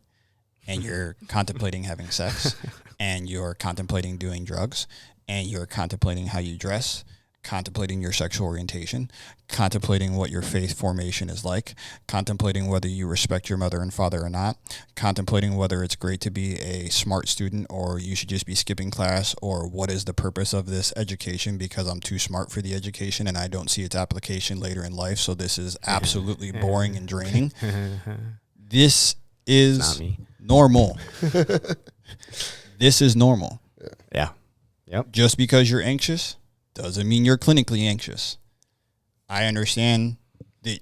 and you're contemplating having sex and you're contemplating doing drugs and you're contemplating how you dress, contemplating your sexual orientation, contemplating what your faith formation is like, contemplating whether you respect your mother and father or not, contemplating whether it's great to be a smart student or you should just be skipping class, or what is the purpose of this education because I'm too smart for the education and I don't see its application later in life, so this is absolutely boring and draining. This is normal. This is normal. Yeah. Yep. Just because you're anxious doesn't mean you're clinically anxious. I understand that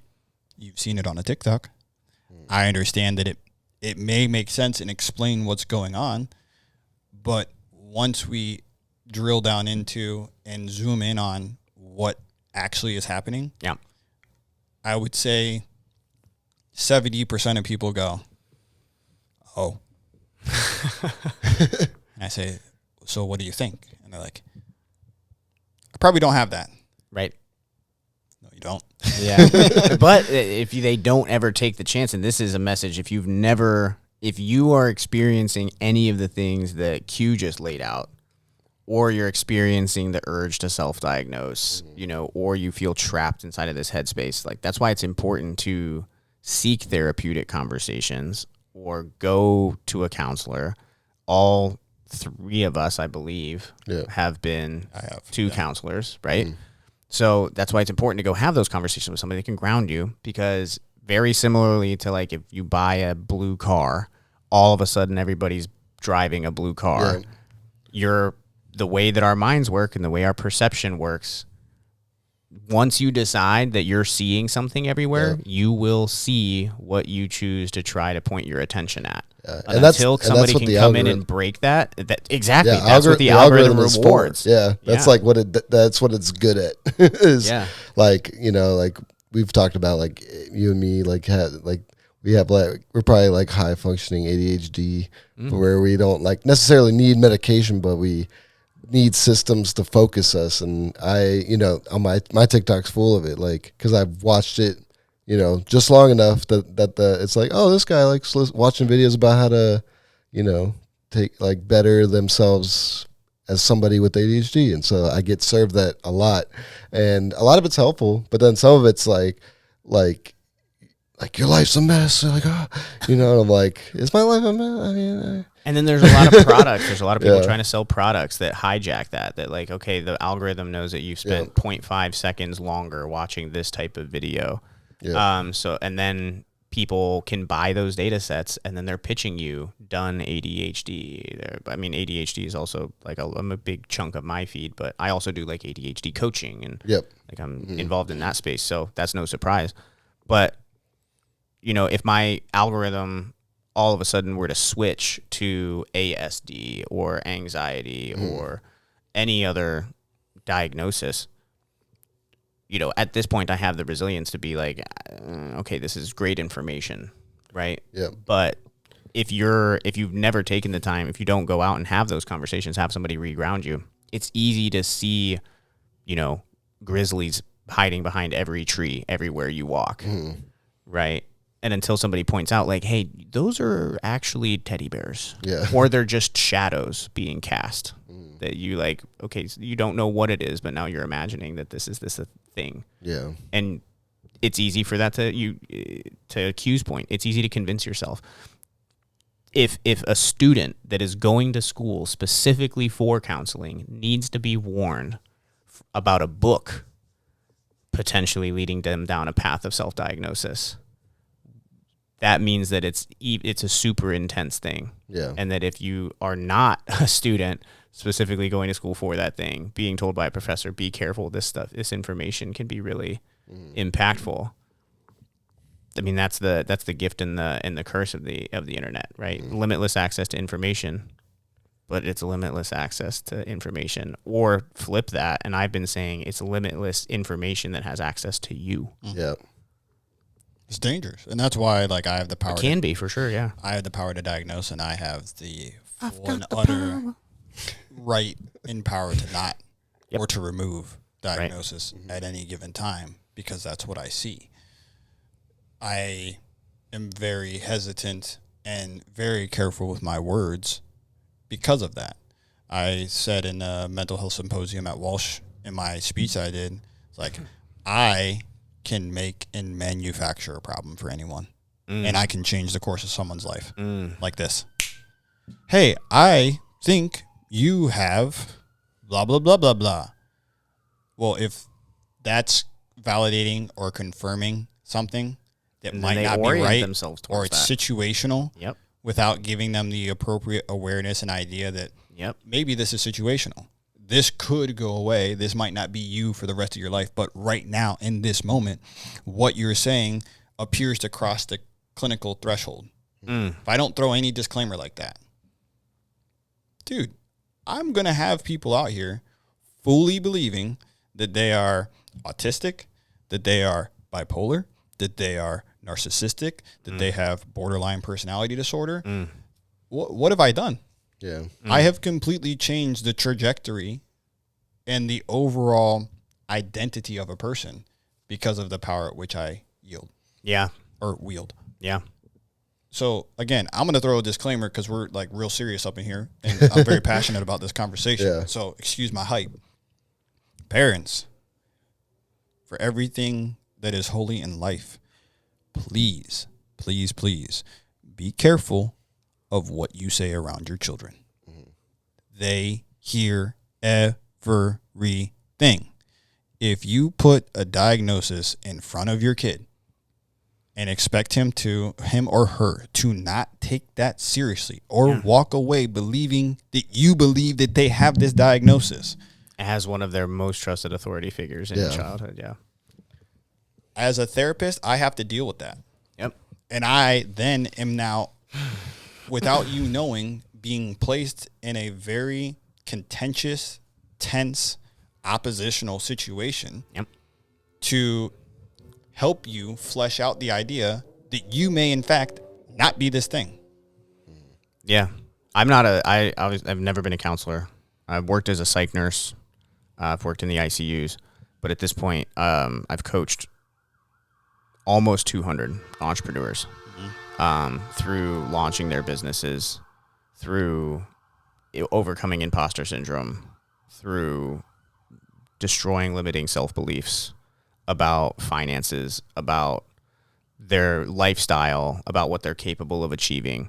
you've seen it on a TikTok. I understand that it may make sense and explain what's going on, but once we drill down into and zoom in on what actually is happening, I would say 70% of people go, oh. And I say, so what do you think? And they're like, I probably don't have that. Right. No, you don't. Yeah. But if they don't ever take the chance, and this is a message, if you are experiencing any of the things that Q just laid out, or you're experiencing the urge to self-diagnose, or you feel trapped inside of this headspace, like, that's why it's important to seek therapeutic conversations or go to a counselor. All 3 of us, I believe, have been to counselors, right? Mm. So that's why it's important to go have those conversations with somebody that can ground you, because very similarly to like if you buy a blue car, all of a sudden everybody's driving a blue car. The way that our minds work and the way our perception works, once you decide that you're seeing something everywhere, you will see what you choose to try to point your attention at. And until somebody can come in and break that exactly. Yeah, that's what the algorithm rewards. That's like that's what it's good at. Like, you know, like we've talked about, like you and me, like we're probably like high functioning ADHD, where we don't like necessarily need medication, but we need systems to focus us. And on my TikTok's full of it, like, because I've watched it, you know, just long enough that it's like, oh, this guy likes watching videos about how to, you know, take like better themselves as somebody with ADHD. And so I get served that a lot, and a lot of it's helpful, but then some of it's like your life's a mess. Like, oh, you know, and I'm like, is my life a mess? I mean, and then there's a lot of products. There's a lot of people trying to sell products that hijack that like, okay, the algorithm knows that you've spent 0.5 seconds longer watching this type of video. And then people can buy those data sets, and then they're pitching you done ADHD. I mean, ADHD is also like I'm a big chunk of my feed, but I also do like ADHD coaching, and like I'm involved in that space. So that's no surprise. But, you know, if my algorithm all of a sudden were to switch to ASD or anxiety or any other diagnosis, you know, at this point I have the resilience to be like, okay, this is great information, right? But if you've never taken the time, if you don't go out and have those conversations, have somebody re-ground you, it's easy to see, you know, grizzlies hiding behind every tree everywhere you walk, right? And until somebody points out, like, hey, those are actually teddy bears. Or they're just shadows being cast. That you like, okay, so you don't know what it is, but now you're imagining that this is a thing. And it's easy for that to accuse point. It's easy to convince yourself. If a student that is going to school specifically for counseling needs to be warned about a book potentially leading them down a path of self-diagnosis, that means that it's a super intense thing. And that if you are not a student specifically going to school for that thing, being told by a professor, be careful, this information can be really impactful. I mean, that's the gift and the curse of the internet, right? Limitless access to information, but it's limitless access to information. Or flip that, and I've been saying it's limitless information that has access to you. It's dangerous, and that's why, like, I have the power. It can be, for sure, yeah. I have the power to diagnose, and I have the full and utter right and power to not or to remove diagnosis at any given time, because that's what I see. I am very hesitant and very careful with my words because of that. I said in a mental health symposium at Walsh in my speech I did, it's like, I can make and manufacture a problem for anyone. And I can change the course of someone's life like this. Hey, I think you have blah, blah, blah, blah, blah. Well, if that's validating or confirming something that might not be right, or it's situational, without giving them the appropriate awareness and idea that maybe this is situational. This could go away. This might not be you for the rest of your life, but right now, in this moment, what you're saying appears to cross the clinical threshold. If I don't throw any disclaimer like that, dude, I'm going to have people out here fully believing that they are autistic, that they are bipolar, that they are narcissistic, that they have borderline personality disorder. What have I done? I have completely changed the trajectory and the overall identity of a person because of the power at which I yield. Or wield. So, again, I'm going to throw a disclaimer because we're, like, real serious up in here, and I'm very passionate about this conversation. So, excuse my hype. Parents, for everything that is holy in life, please, please, please be careful of what you say around your children. They hear everything. If you put a diagnosis in front of your kid and expect him or her to not take that seriously or walk away believing that you believe that they have this diagnosis as one of their most trusted authority figures in childhood. Yeah. As a therapist, I have to deal with that. Yep. And I then am now, without you knowing, being placed in a very contentious, tense, oppositional situation to help you flesh out the idea that you may, in fact, not be this thing. Yeah. I've never been a counselor. I've worked as a psych nurse. I've worked in the ICUs. But at this point, I've coached almost 200 entrepreneurs through launching their businesses, through overcoming imposter syndrome, through destroying limiting self-beliefs about finances, about their lifestyle, about what they're capable of achieving.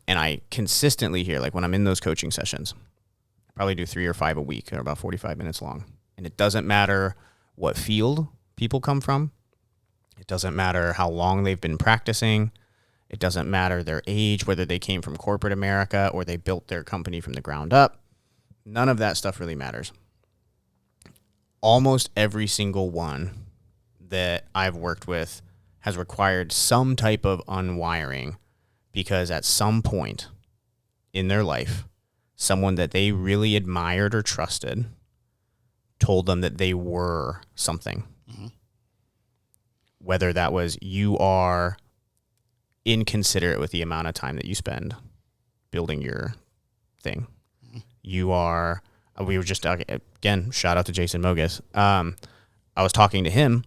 And I consistently hear, like when I'm in those coaching sessions, I probably do 3 or 5 a week. They're about 45 minutes long. And it doesn't matter what field people come from. It doesn't matter how long they've been practicing. It doesn't matter their age, whether they came from corporate America or they built their company from the ground up. None of that stuff really matters. Almost every single one that I've worked with has required some type of unwiring because at some point in their life, someone that they really admired or trusted told them that they were something. Mm-hmm. Whether that was you are inconsiderate with the amount of time that you spend building your thing. Mm-hmm. You are, we were just, again, shout out to Jason Mogus. I was talking to him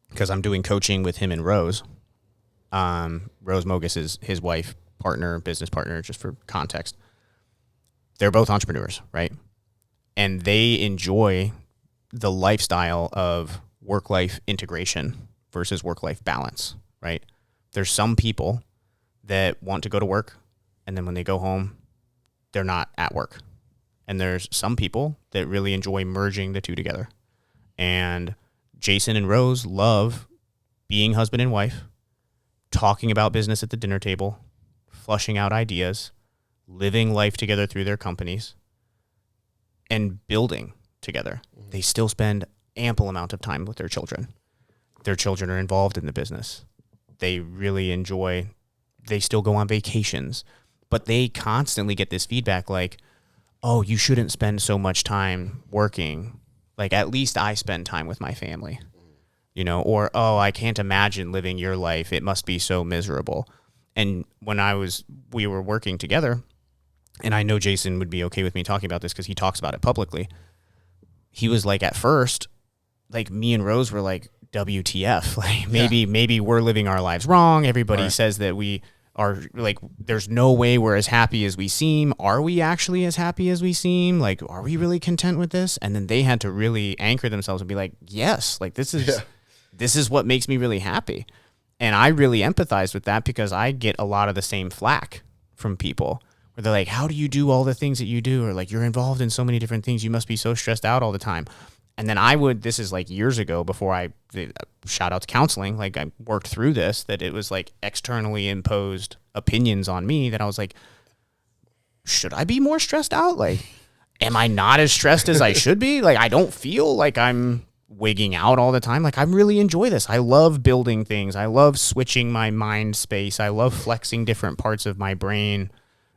because I'm doing coaching with him and Rose. Rose Mogus is his wife, partner, business partner, just for context. They're both entrepreneurs, right? And they enjoy the lifestyle of work-life integration versus work-life balance, right? There's some people that want to go to work, and then when they go home, they're not at work. And there's some people that really enjoy merging the two together. And Jason and Rose love being husband and wife, talking about business at the dinner table, flushing out ideas, living life together through their companies, and building together. They still spend ample amount of time with their children. Their children are involved in the business. They really enjoy, they still go on vacations, but they constantly get this feedback like, oh, you shouldn't spend so much time working. Like, at least I spend time with my family, you know, or, oh, I can't imagine living your life. It must be so miserable. And when we were working together, and I know Jason would be okay with me talking about this because he talks about it publicly. He was like, at first, like me and Rose were like, WTF, like maybe we're living our lives wrong. Everybody says that we are like, there's no way we're as happy as we seem. Are we actually as happy as we seem? Like, are we really content with this? And then they had to really anchor themselves and be like, yes, like this is what makes me really happy. And I really empathize with that because I get a lot of the same flack from people where they're like, how do you do all the things that you do? Or like, you're involved in so many different things. You must be so stressed out all the time. And then this is like years ago before shout out to counseling, like I worked through this, that it was like externally imposed opinions on me that I was like, should I be more stressed out? Like, am I not as stressed as I should be? Like, I don't feel like I'm wigging out all the time. Like, I really enjoy this. I love building things. I love switching my mind space. I love flexing different parts of my brain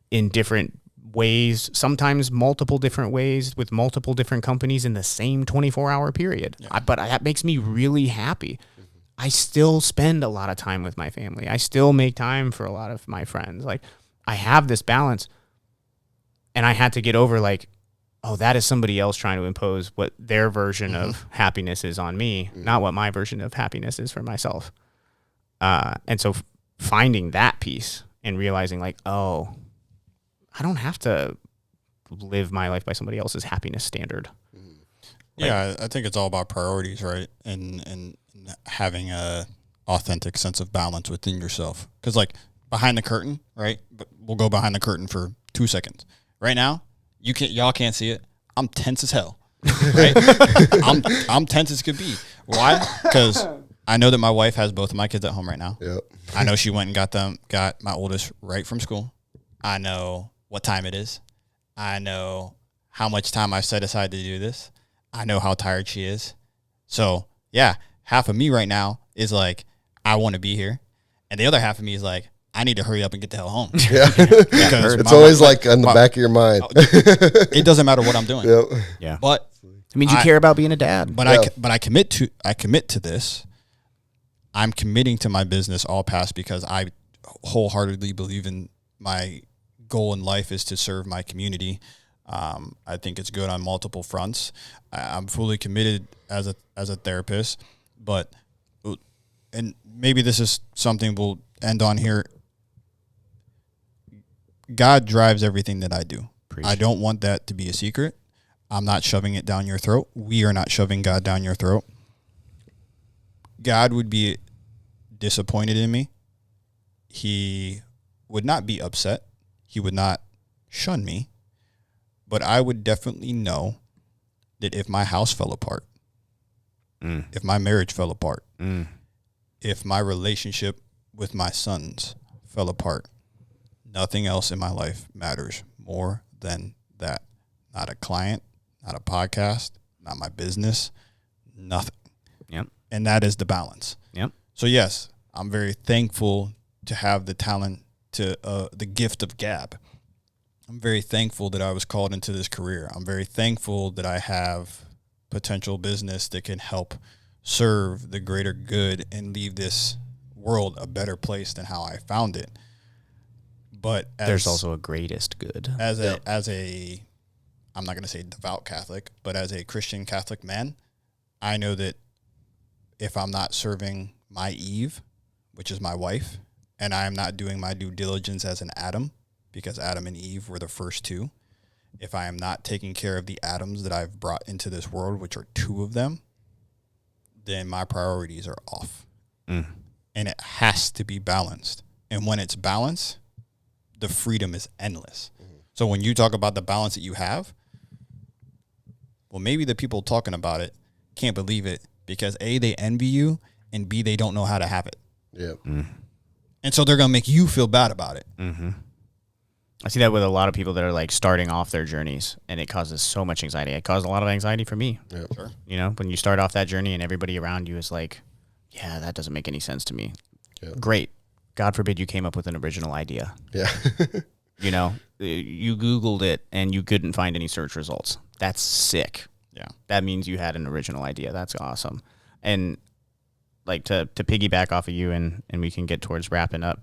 in different ways, sometimes multiple different ways with multiple different companies in the same 24-hour period. Yeah. But that makes me really happy. Mm-hmm. I still spend a lot of time with my family. I still make time for a lot of my friends. Like, I have this balance, and I had to get over like, oh, that is somebody else trying to impose what their version of happiness is on me, not what my version of happiness is for myself. And so finding that piece and realizing like, oh, I don't have to live my life by somebody else's happiness standard. Yeah, I think it's all about priorities, right? And having a authentic sense of balance within yourself. Because like behind the curtain, right? But we'll go behind the curtain for 2 seconds. Right now, Y'all can't see it. I'm tense as hell. Right? I'm tense as could be. Why? Because I know that my wife has both of my kids at home right now. Yep. I know she went and got my oldest right from school. I know what time it is. I know how much time I've set aside to do this. I know how tired she is. So yeah, half of me right now is like, I want to be here. And the other half of me is like, I need to hurry up and get the hell home. Yeah. Because it's always like on the back of your mind. It doesn't matter what I'm doing. Yep. Yeah. But it means you care about being a dad. But I commit to this. I'm committing to my business all past because I wholeheartedly believe in my goal in life is to serve my community. I think it's good on multiple fronts. I'm fully committed as a therapist, and maybe this is something we'll end on here. God drives everything that I do. Preach. I don't want that to be a secret. I'm not shoving it down your throat. We are not shoving God down your throat. God would be disappointed in me. He would not be upset. He would not shun me. But I would definitely know that if my house fell apart, if my marriage fell apart, if my relationship with my sons fell apart, nothing else in my life matters more than that. Not a client, not a podcast, not my business, nothing. Yep. And that is the balance. Yep. So yes, I'm very thankful to have the talent to the gift of gab. I'm very thankful that I was called into this career. I'm very thankful that I have potential business that can help serve the greater good and leave this world a better place than how I found it. But there's also a greatest good. As a I'm not going to say devout Catholic, but as a Christian Catholic man, I know that if I'm not serving my Eve, which is my wife, and I am not doing my due diligence as an Adam, because Adam and Eve were the first two, if I am not taking care of the Adams that I've brought into this world, which are two of them, then my priorities are off. And it has to be balanced. And when it's balanced, the freedom is endless. So when you talk about the balance that you have, well, maybe the people talking about it can't believe it because A, they envy you, and B, they don't know how to have it. Yep. And so they're going to make you feel bad about it. I see that with a lot of people that are like starting off their journeys, and it causes so much anxiety. It caused a lot of anxiety for me. Yep. Sure. You know, when you start off that journey and everybody around you is like, yeah, that doesn't make any sense to me. Yep. Great. God forbid you came up with an original idea. Yeah. You know, you Googled it and you couldn't find any search results. That's sick. Yeah. That means you had an original idea. That's awesome. And like to piggyback off of you and we can get towards wrapping up,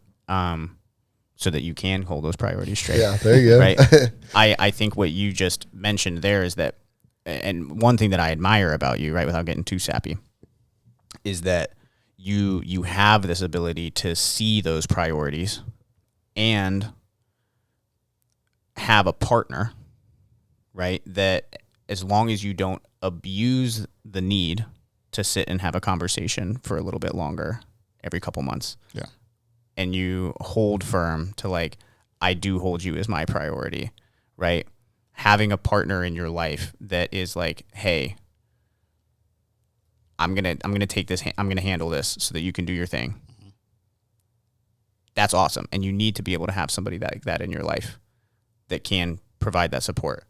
so that you can hold those priorities straight. Yeah, there you go. Right. I think what you just mentioned there is that, and one thing that I admire about you, right, without getting too sappy, is that you have this ability to see those priorities and have a partner, right, that as long as you don't abuse the need to sit and have a conversation for a little bit longer every couple months. Yeah. And you hold firm to like, I do hold you as my priority, right? Having a partner in your life that is like, hey, I'm gonna take this. I'm gonna handle this so that you can do your thing. That's awesome, and you need to be able to have somebody like that in your life that can provide that support.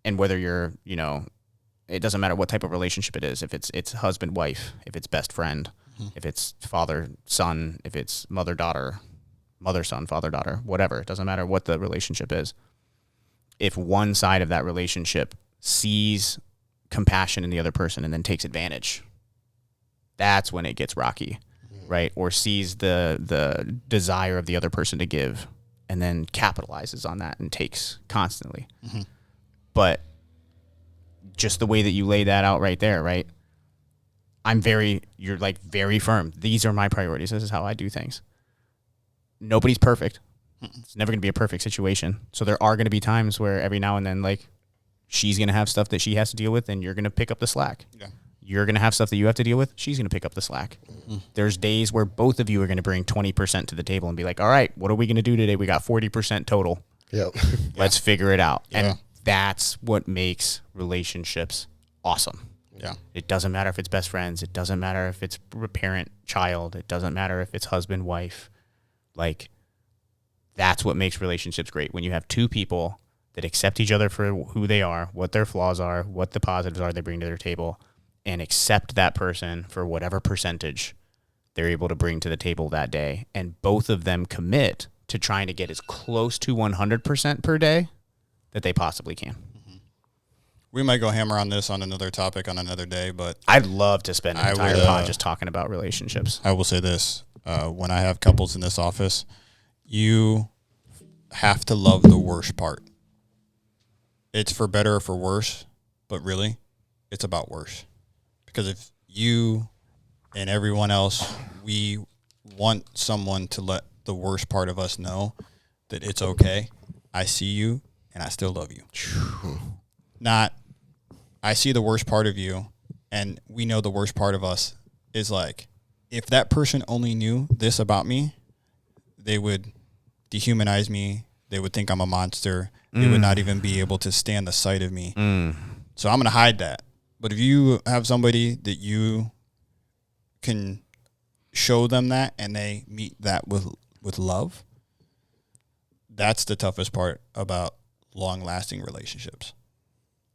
And whether you're, you know, it doesn't matter what type of relationship it is. If it's husband wife, if it's best friend, if it's father son, if it's mother daughter, mother son, father daughter, whatever. It doesn't matter what the relationship is. If one side of that relationship sees compassion in the other person and then takes advantage, that's when it gets rocky, right? Or sees the desire of the other person to give and then capitalizes on that and takes constantly. But just the way that you lay that out right there, right? You're like very firm. These are my priorities. This is how I do things. Nobody's perfect. It's never going to be a perfect situation. So there are going to be times where every now and then, like, she's going to have stuff that she has to deal with and you're going to pick up the slack. Yeah. You're going to have stuff that you have to deal with. She's going to pick up the slack. There's days where both of you are going to bring 20% to the table and be like, all right, what are we going to do today? We got 40% total. Yep. Let's figure it out. Yeah. And that's what makes relationships awesome. Yeah. It doesn't matter if it's best friends. It doesn't matter if it's parent, child. It doesn't matter if it's husband, wife. Like, that's what makes relationships great. When you have two people that accept each other for who they are, what their flaws are, what the positives are they bring to their table, and accept that person for whatever percentage they're able to bring to the table that day. And both of them commit to trying to get as close to 100% per day that they possibly can. We might go hammer on this on another topic on another day, but I'd love to spend an I entire would, pod just talking about relationships. I will say this. When I have couples in this office, you have to love the worst part. It's for better or for worse, but really, it's about worse. Because if you and everyone else, we want someone to let the worst part of us know that it's okay. I see you, and I still love you. Not, I see the worst part of you, and we know the worst part of us is like, if that person only knew this about me, they would dehumanize me. They would think I'm a monster. They would not even be able to stand the sight of me. So I'm going to hide that. But if you have somebody that you can show them that and they meet that with love, that's the toughest part about long-lasting relationships,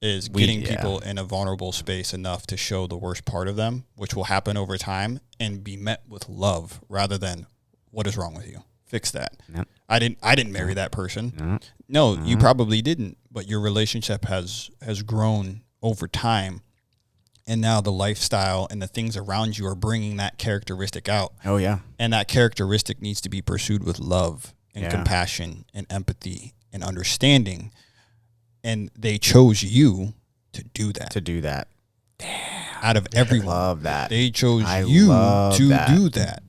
is getting people in a vulnerable space enough to show the worst part of them, which will happen over time, and be met with love rather than, what is wrong with you? Fix that. Yep. I didn't marry that person. No, you probably didn't, but your relationship has grown over time, and now the lifestyle and the things around you are bringing that characteristic out. Oh, yeah. And that characteristic needs to be pursued with love and compassion and empathy and understanding. And they chose you to do that. Out of everyone. Love that. They chose you to do that.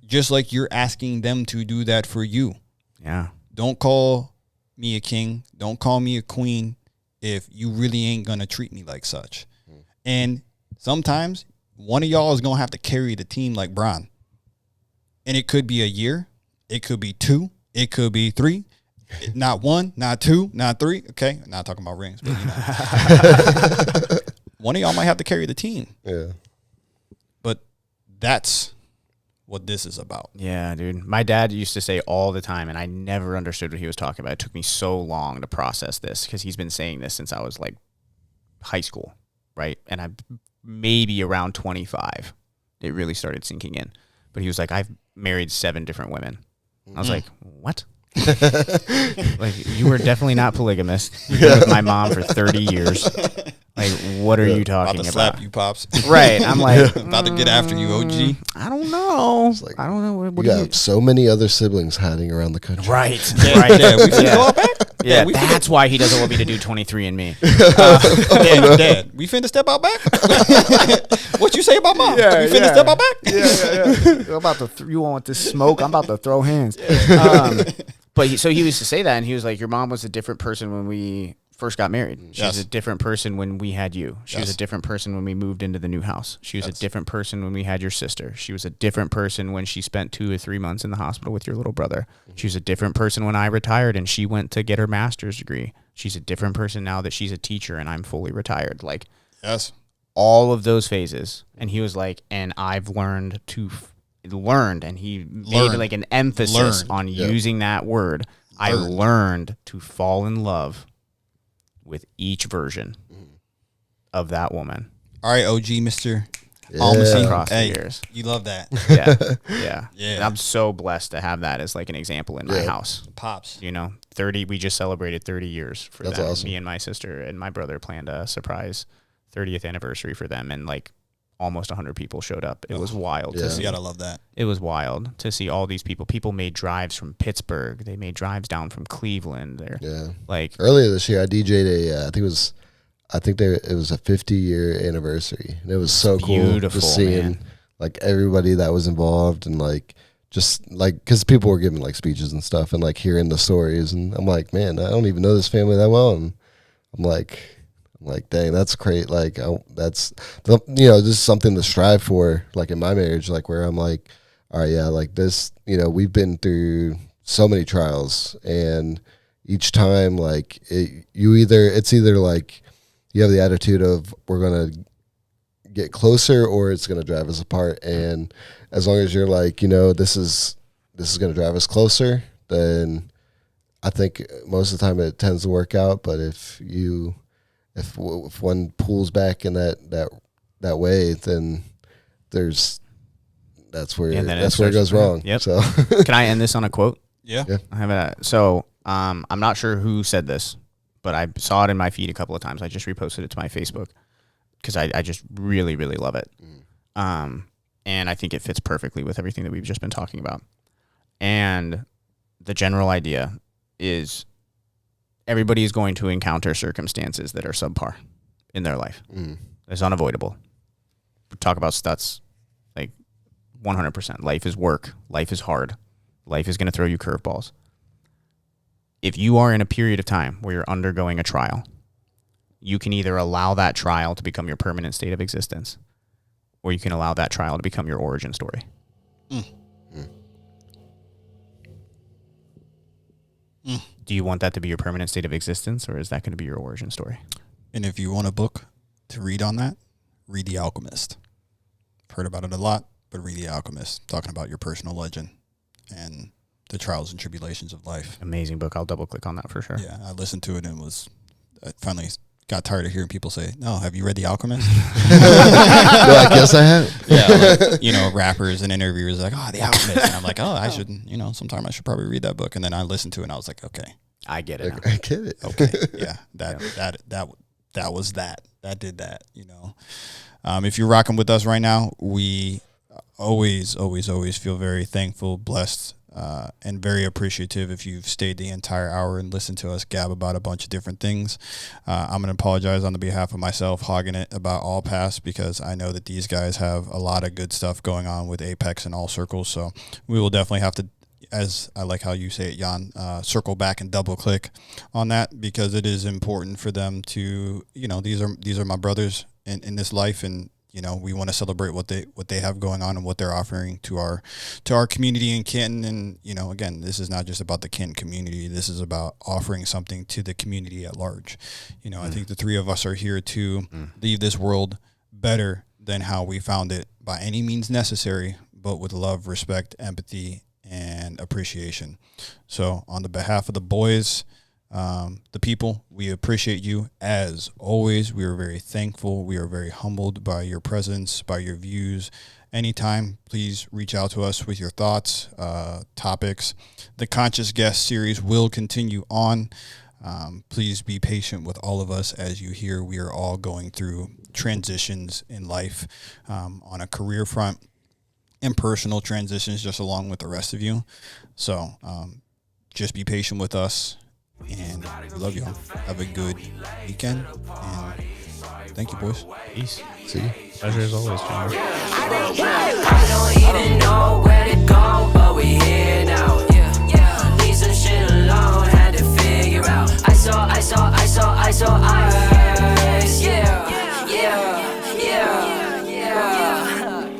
Just like you're asking them to do that for you. Yeah. Don't call me a king. Don't call me a queen if you really ain't going to treat me like such. And sometimes one of y'all is going to have to carry the team like Bron. And it could be a year. It could be 2. It could be 3. Not 1, not 2, not 3. Okay. I'm not talking about rings, but you know. One of y'all might have to carry the team. Yeah. But that's what this is about. Yeah, dude. My dad used to say all the time, and I never understood what he was talking about. It took me so long to process this because he's been saying this since I was like high school, right? And I'm maybe around 25. It really started sinking in. But he was like, I've married 7 different women. I was like, what? Like, you were definitely not polygamous. You've been with my mom for 30 years. Like, what are you talking About to about? slap you, Pops. Right. I'm like, About to get after you, OG. I don't know. like, I don't know. What You do you... got so many other siblings hiding around the country. Right. Right. Yeah, we finna go out back? Yeah, we that's why he doesn't want me to do 23 and me. Dad, we finna step out back? What you say about Mom? Yeah, we finna yeah. step out back? I'm about to. You want this smoke? I'm about to throw hands. But he used to say that, and he was like, "Your mom was a different person when we first got married. She was a different person when we had you. She was a different person when we moved into the new house. She was a different person when we had your sister. She was a different person when she spent 2 or 3 months in the hospital with your little brother. She was a different person when I retired and she went to get her master's degree. She's a different person now that she's a teacher and I'm fully retired." Like, all of those phases. And he was like, and I've learned to and he made like an emphasis on using that word. I learned to fall in love with each version of that woman. All right, OG, Mr. Almasy. Across the years. You love that. Yeah. Yeah. And I'm so blessed to have that as like an example in my house. Pops. You know, 30, we just celebrated 30 years for That's them. awesome. Me and my sister and my brother planned a surprise 30th anniversary for them, and like almost 100 people showed up. It was wild to see. You gotta love that. It was wild to see all these people. People made drives from Pittsburgh. They made drives down from Cleveland. Like Earlier this year, I DJ'd it was a 50-year anniversary, and it was so cool just seeing like everybody that was involved, and like just like because people were giving like speeches and stuff, and like hearing the stories, and I'm like, man, I don't even know this family that well, and I'm like, dang, that's great. Like, that's just something to strive for, like in my marriage, like where I'm like, all right, yeah, like this, we've been through so many trials, and each time, like it's either like you have the attitude of we're gonna get closer or it's gonna drive us apart. And as long as you're like, this is gonna drive us closer, then I think most of the time it tends to work out. But if one pulls back in that way, then that's where it goes wrong. Yep. So can I end this on a quote? Yeah. I have I'm not sure who said this, but I saw it in my feed a couple of times. I just reposted it to my Facebook because I just really, really love it. And I think it fits perfectly with everything that we've just been talking about. And the general idea is everybody is going to encounter circumstances that are subpar in their life. It's unavoidable. We talk about stats like 100%. Life is work. Life is hard. Life is going to throw you curveballs. If you are in a period of time where you're undergoing a trial, you can either allow that trial to become your permanent state of existence, or you can allow that trial to become your origin story. Do you want that to be your permanent state of existence, or is that going to be your origin story? And if you want a book to read on that, read The Alchemist. I've heard about it a lot, but read The Alchemist, talking about your personal legend and the trials and tribulations of life. Amazing book. I'll double click on that for sure. Yeah, I listened to it and I finally got tired of hearing people say, "No, have you read The Alchemist?" I guess I have. Yeah, like, rappers and interviewers are like, "Oh, The Alchemist," and I'm like, "Oh, I should, sometime I should probably read that book." And then I listened to it and I was like, "Okay, I get it. I get it. Okay, yeah, that was that. That did that. If you're rocking with us right now, we always feel very thankful, blessed, and very appreciative if you've stayed the entire hour and listened to us gab about a bunch of different things. I'm going to apologize on the behalf of myself hogging it about All Pass, because I know that these guys have a lot of good stuff going on with Apex and All Circles. So we will definitely have to, as I like how you say it, Jan, circle back and double click on that, because it is important for them to, these are my brothers in this life, and we want to celebrate what they have going on and what they're offering to our community in Canton. And again, this is not just about the Canton community. This is about offering something to the community at large. I think the three of us are here to leave this world better than how we found it by any means necessary, but with love, respect, empathy, and appreciation. So on the behalf of the boys, the people, we appreciate you as always. We are very thankful. We are very humbled by your presence, by your views. Anytime, please reach out to us with your thoughts, topics. The Conscious Guest series will continue on. Please be patient with all of us. As you hear, we are all going through transitions in life, on a career front and personal transitions, just along with the rest of you. So just be patient with us. And we love y'all. Have a good weekend. And thank you, boys. Peace. See you. Pleasure as always, John. I don't even know where to go.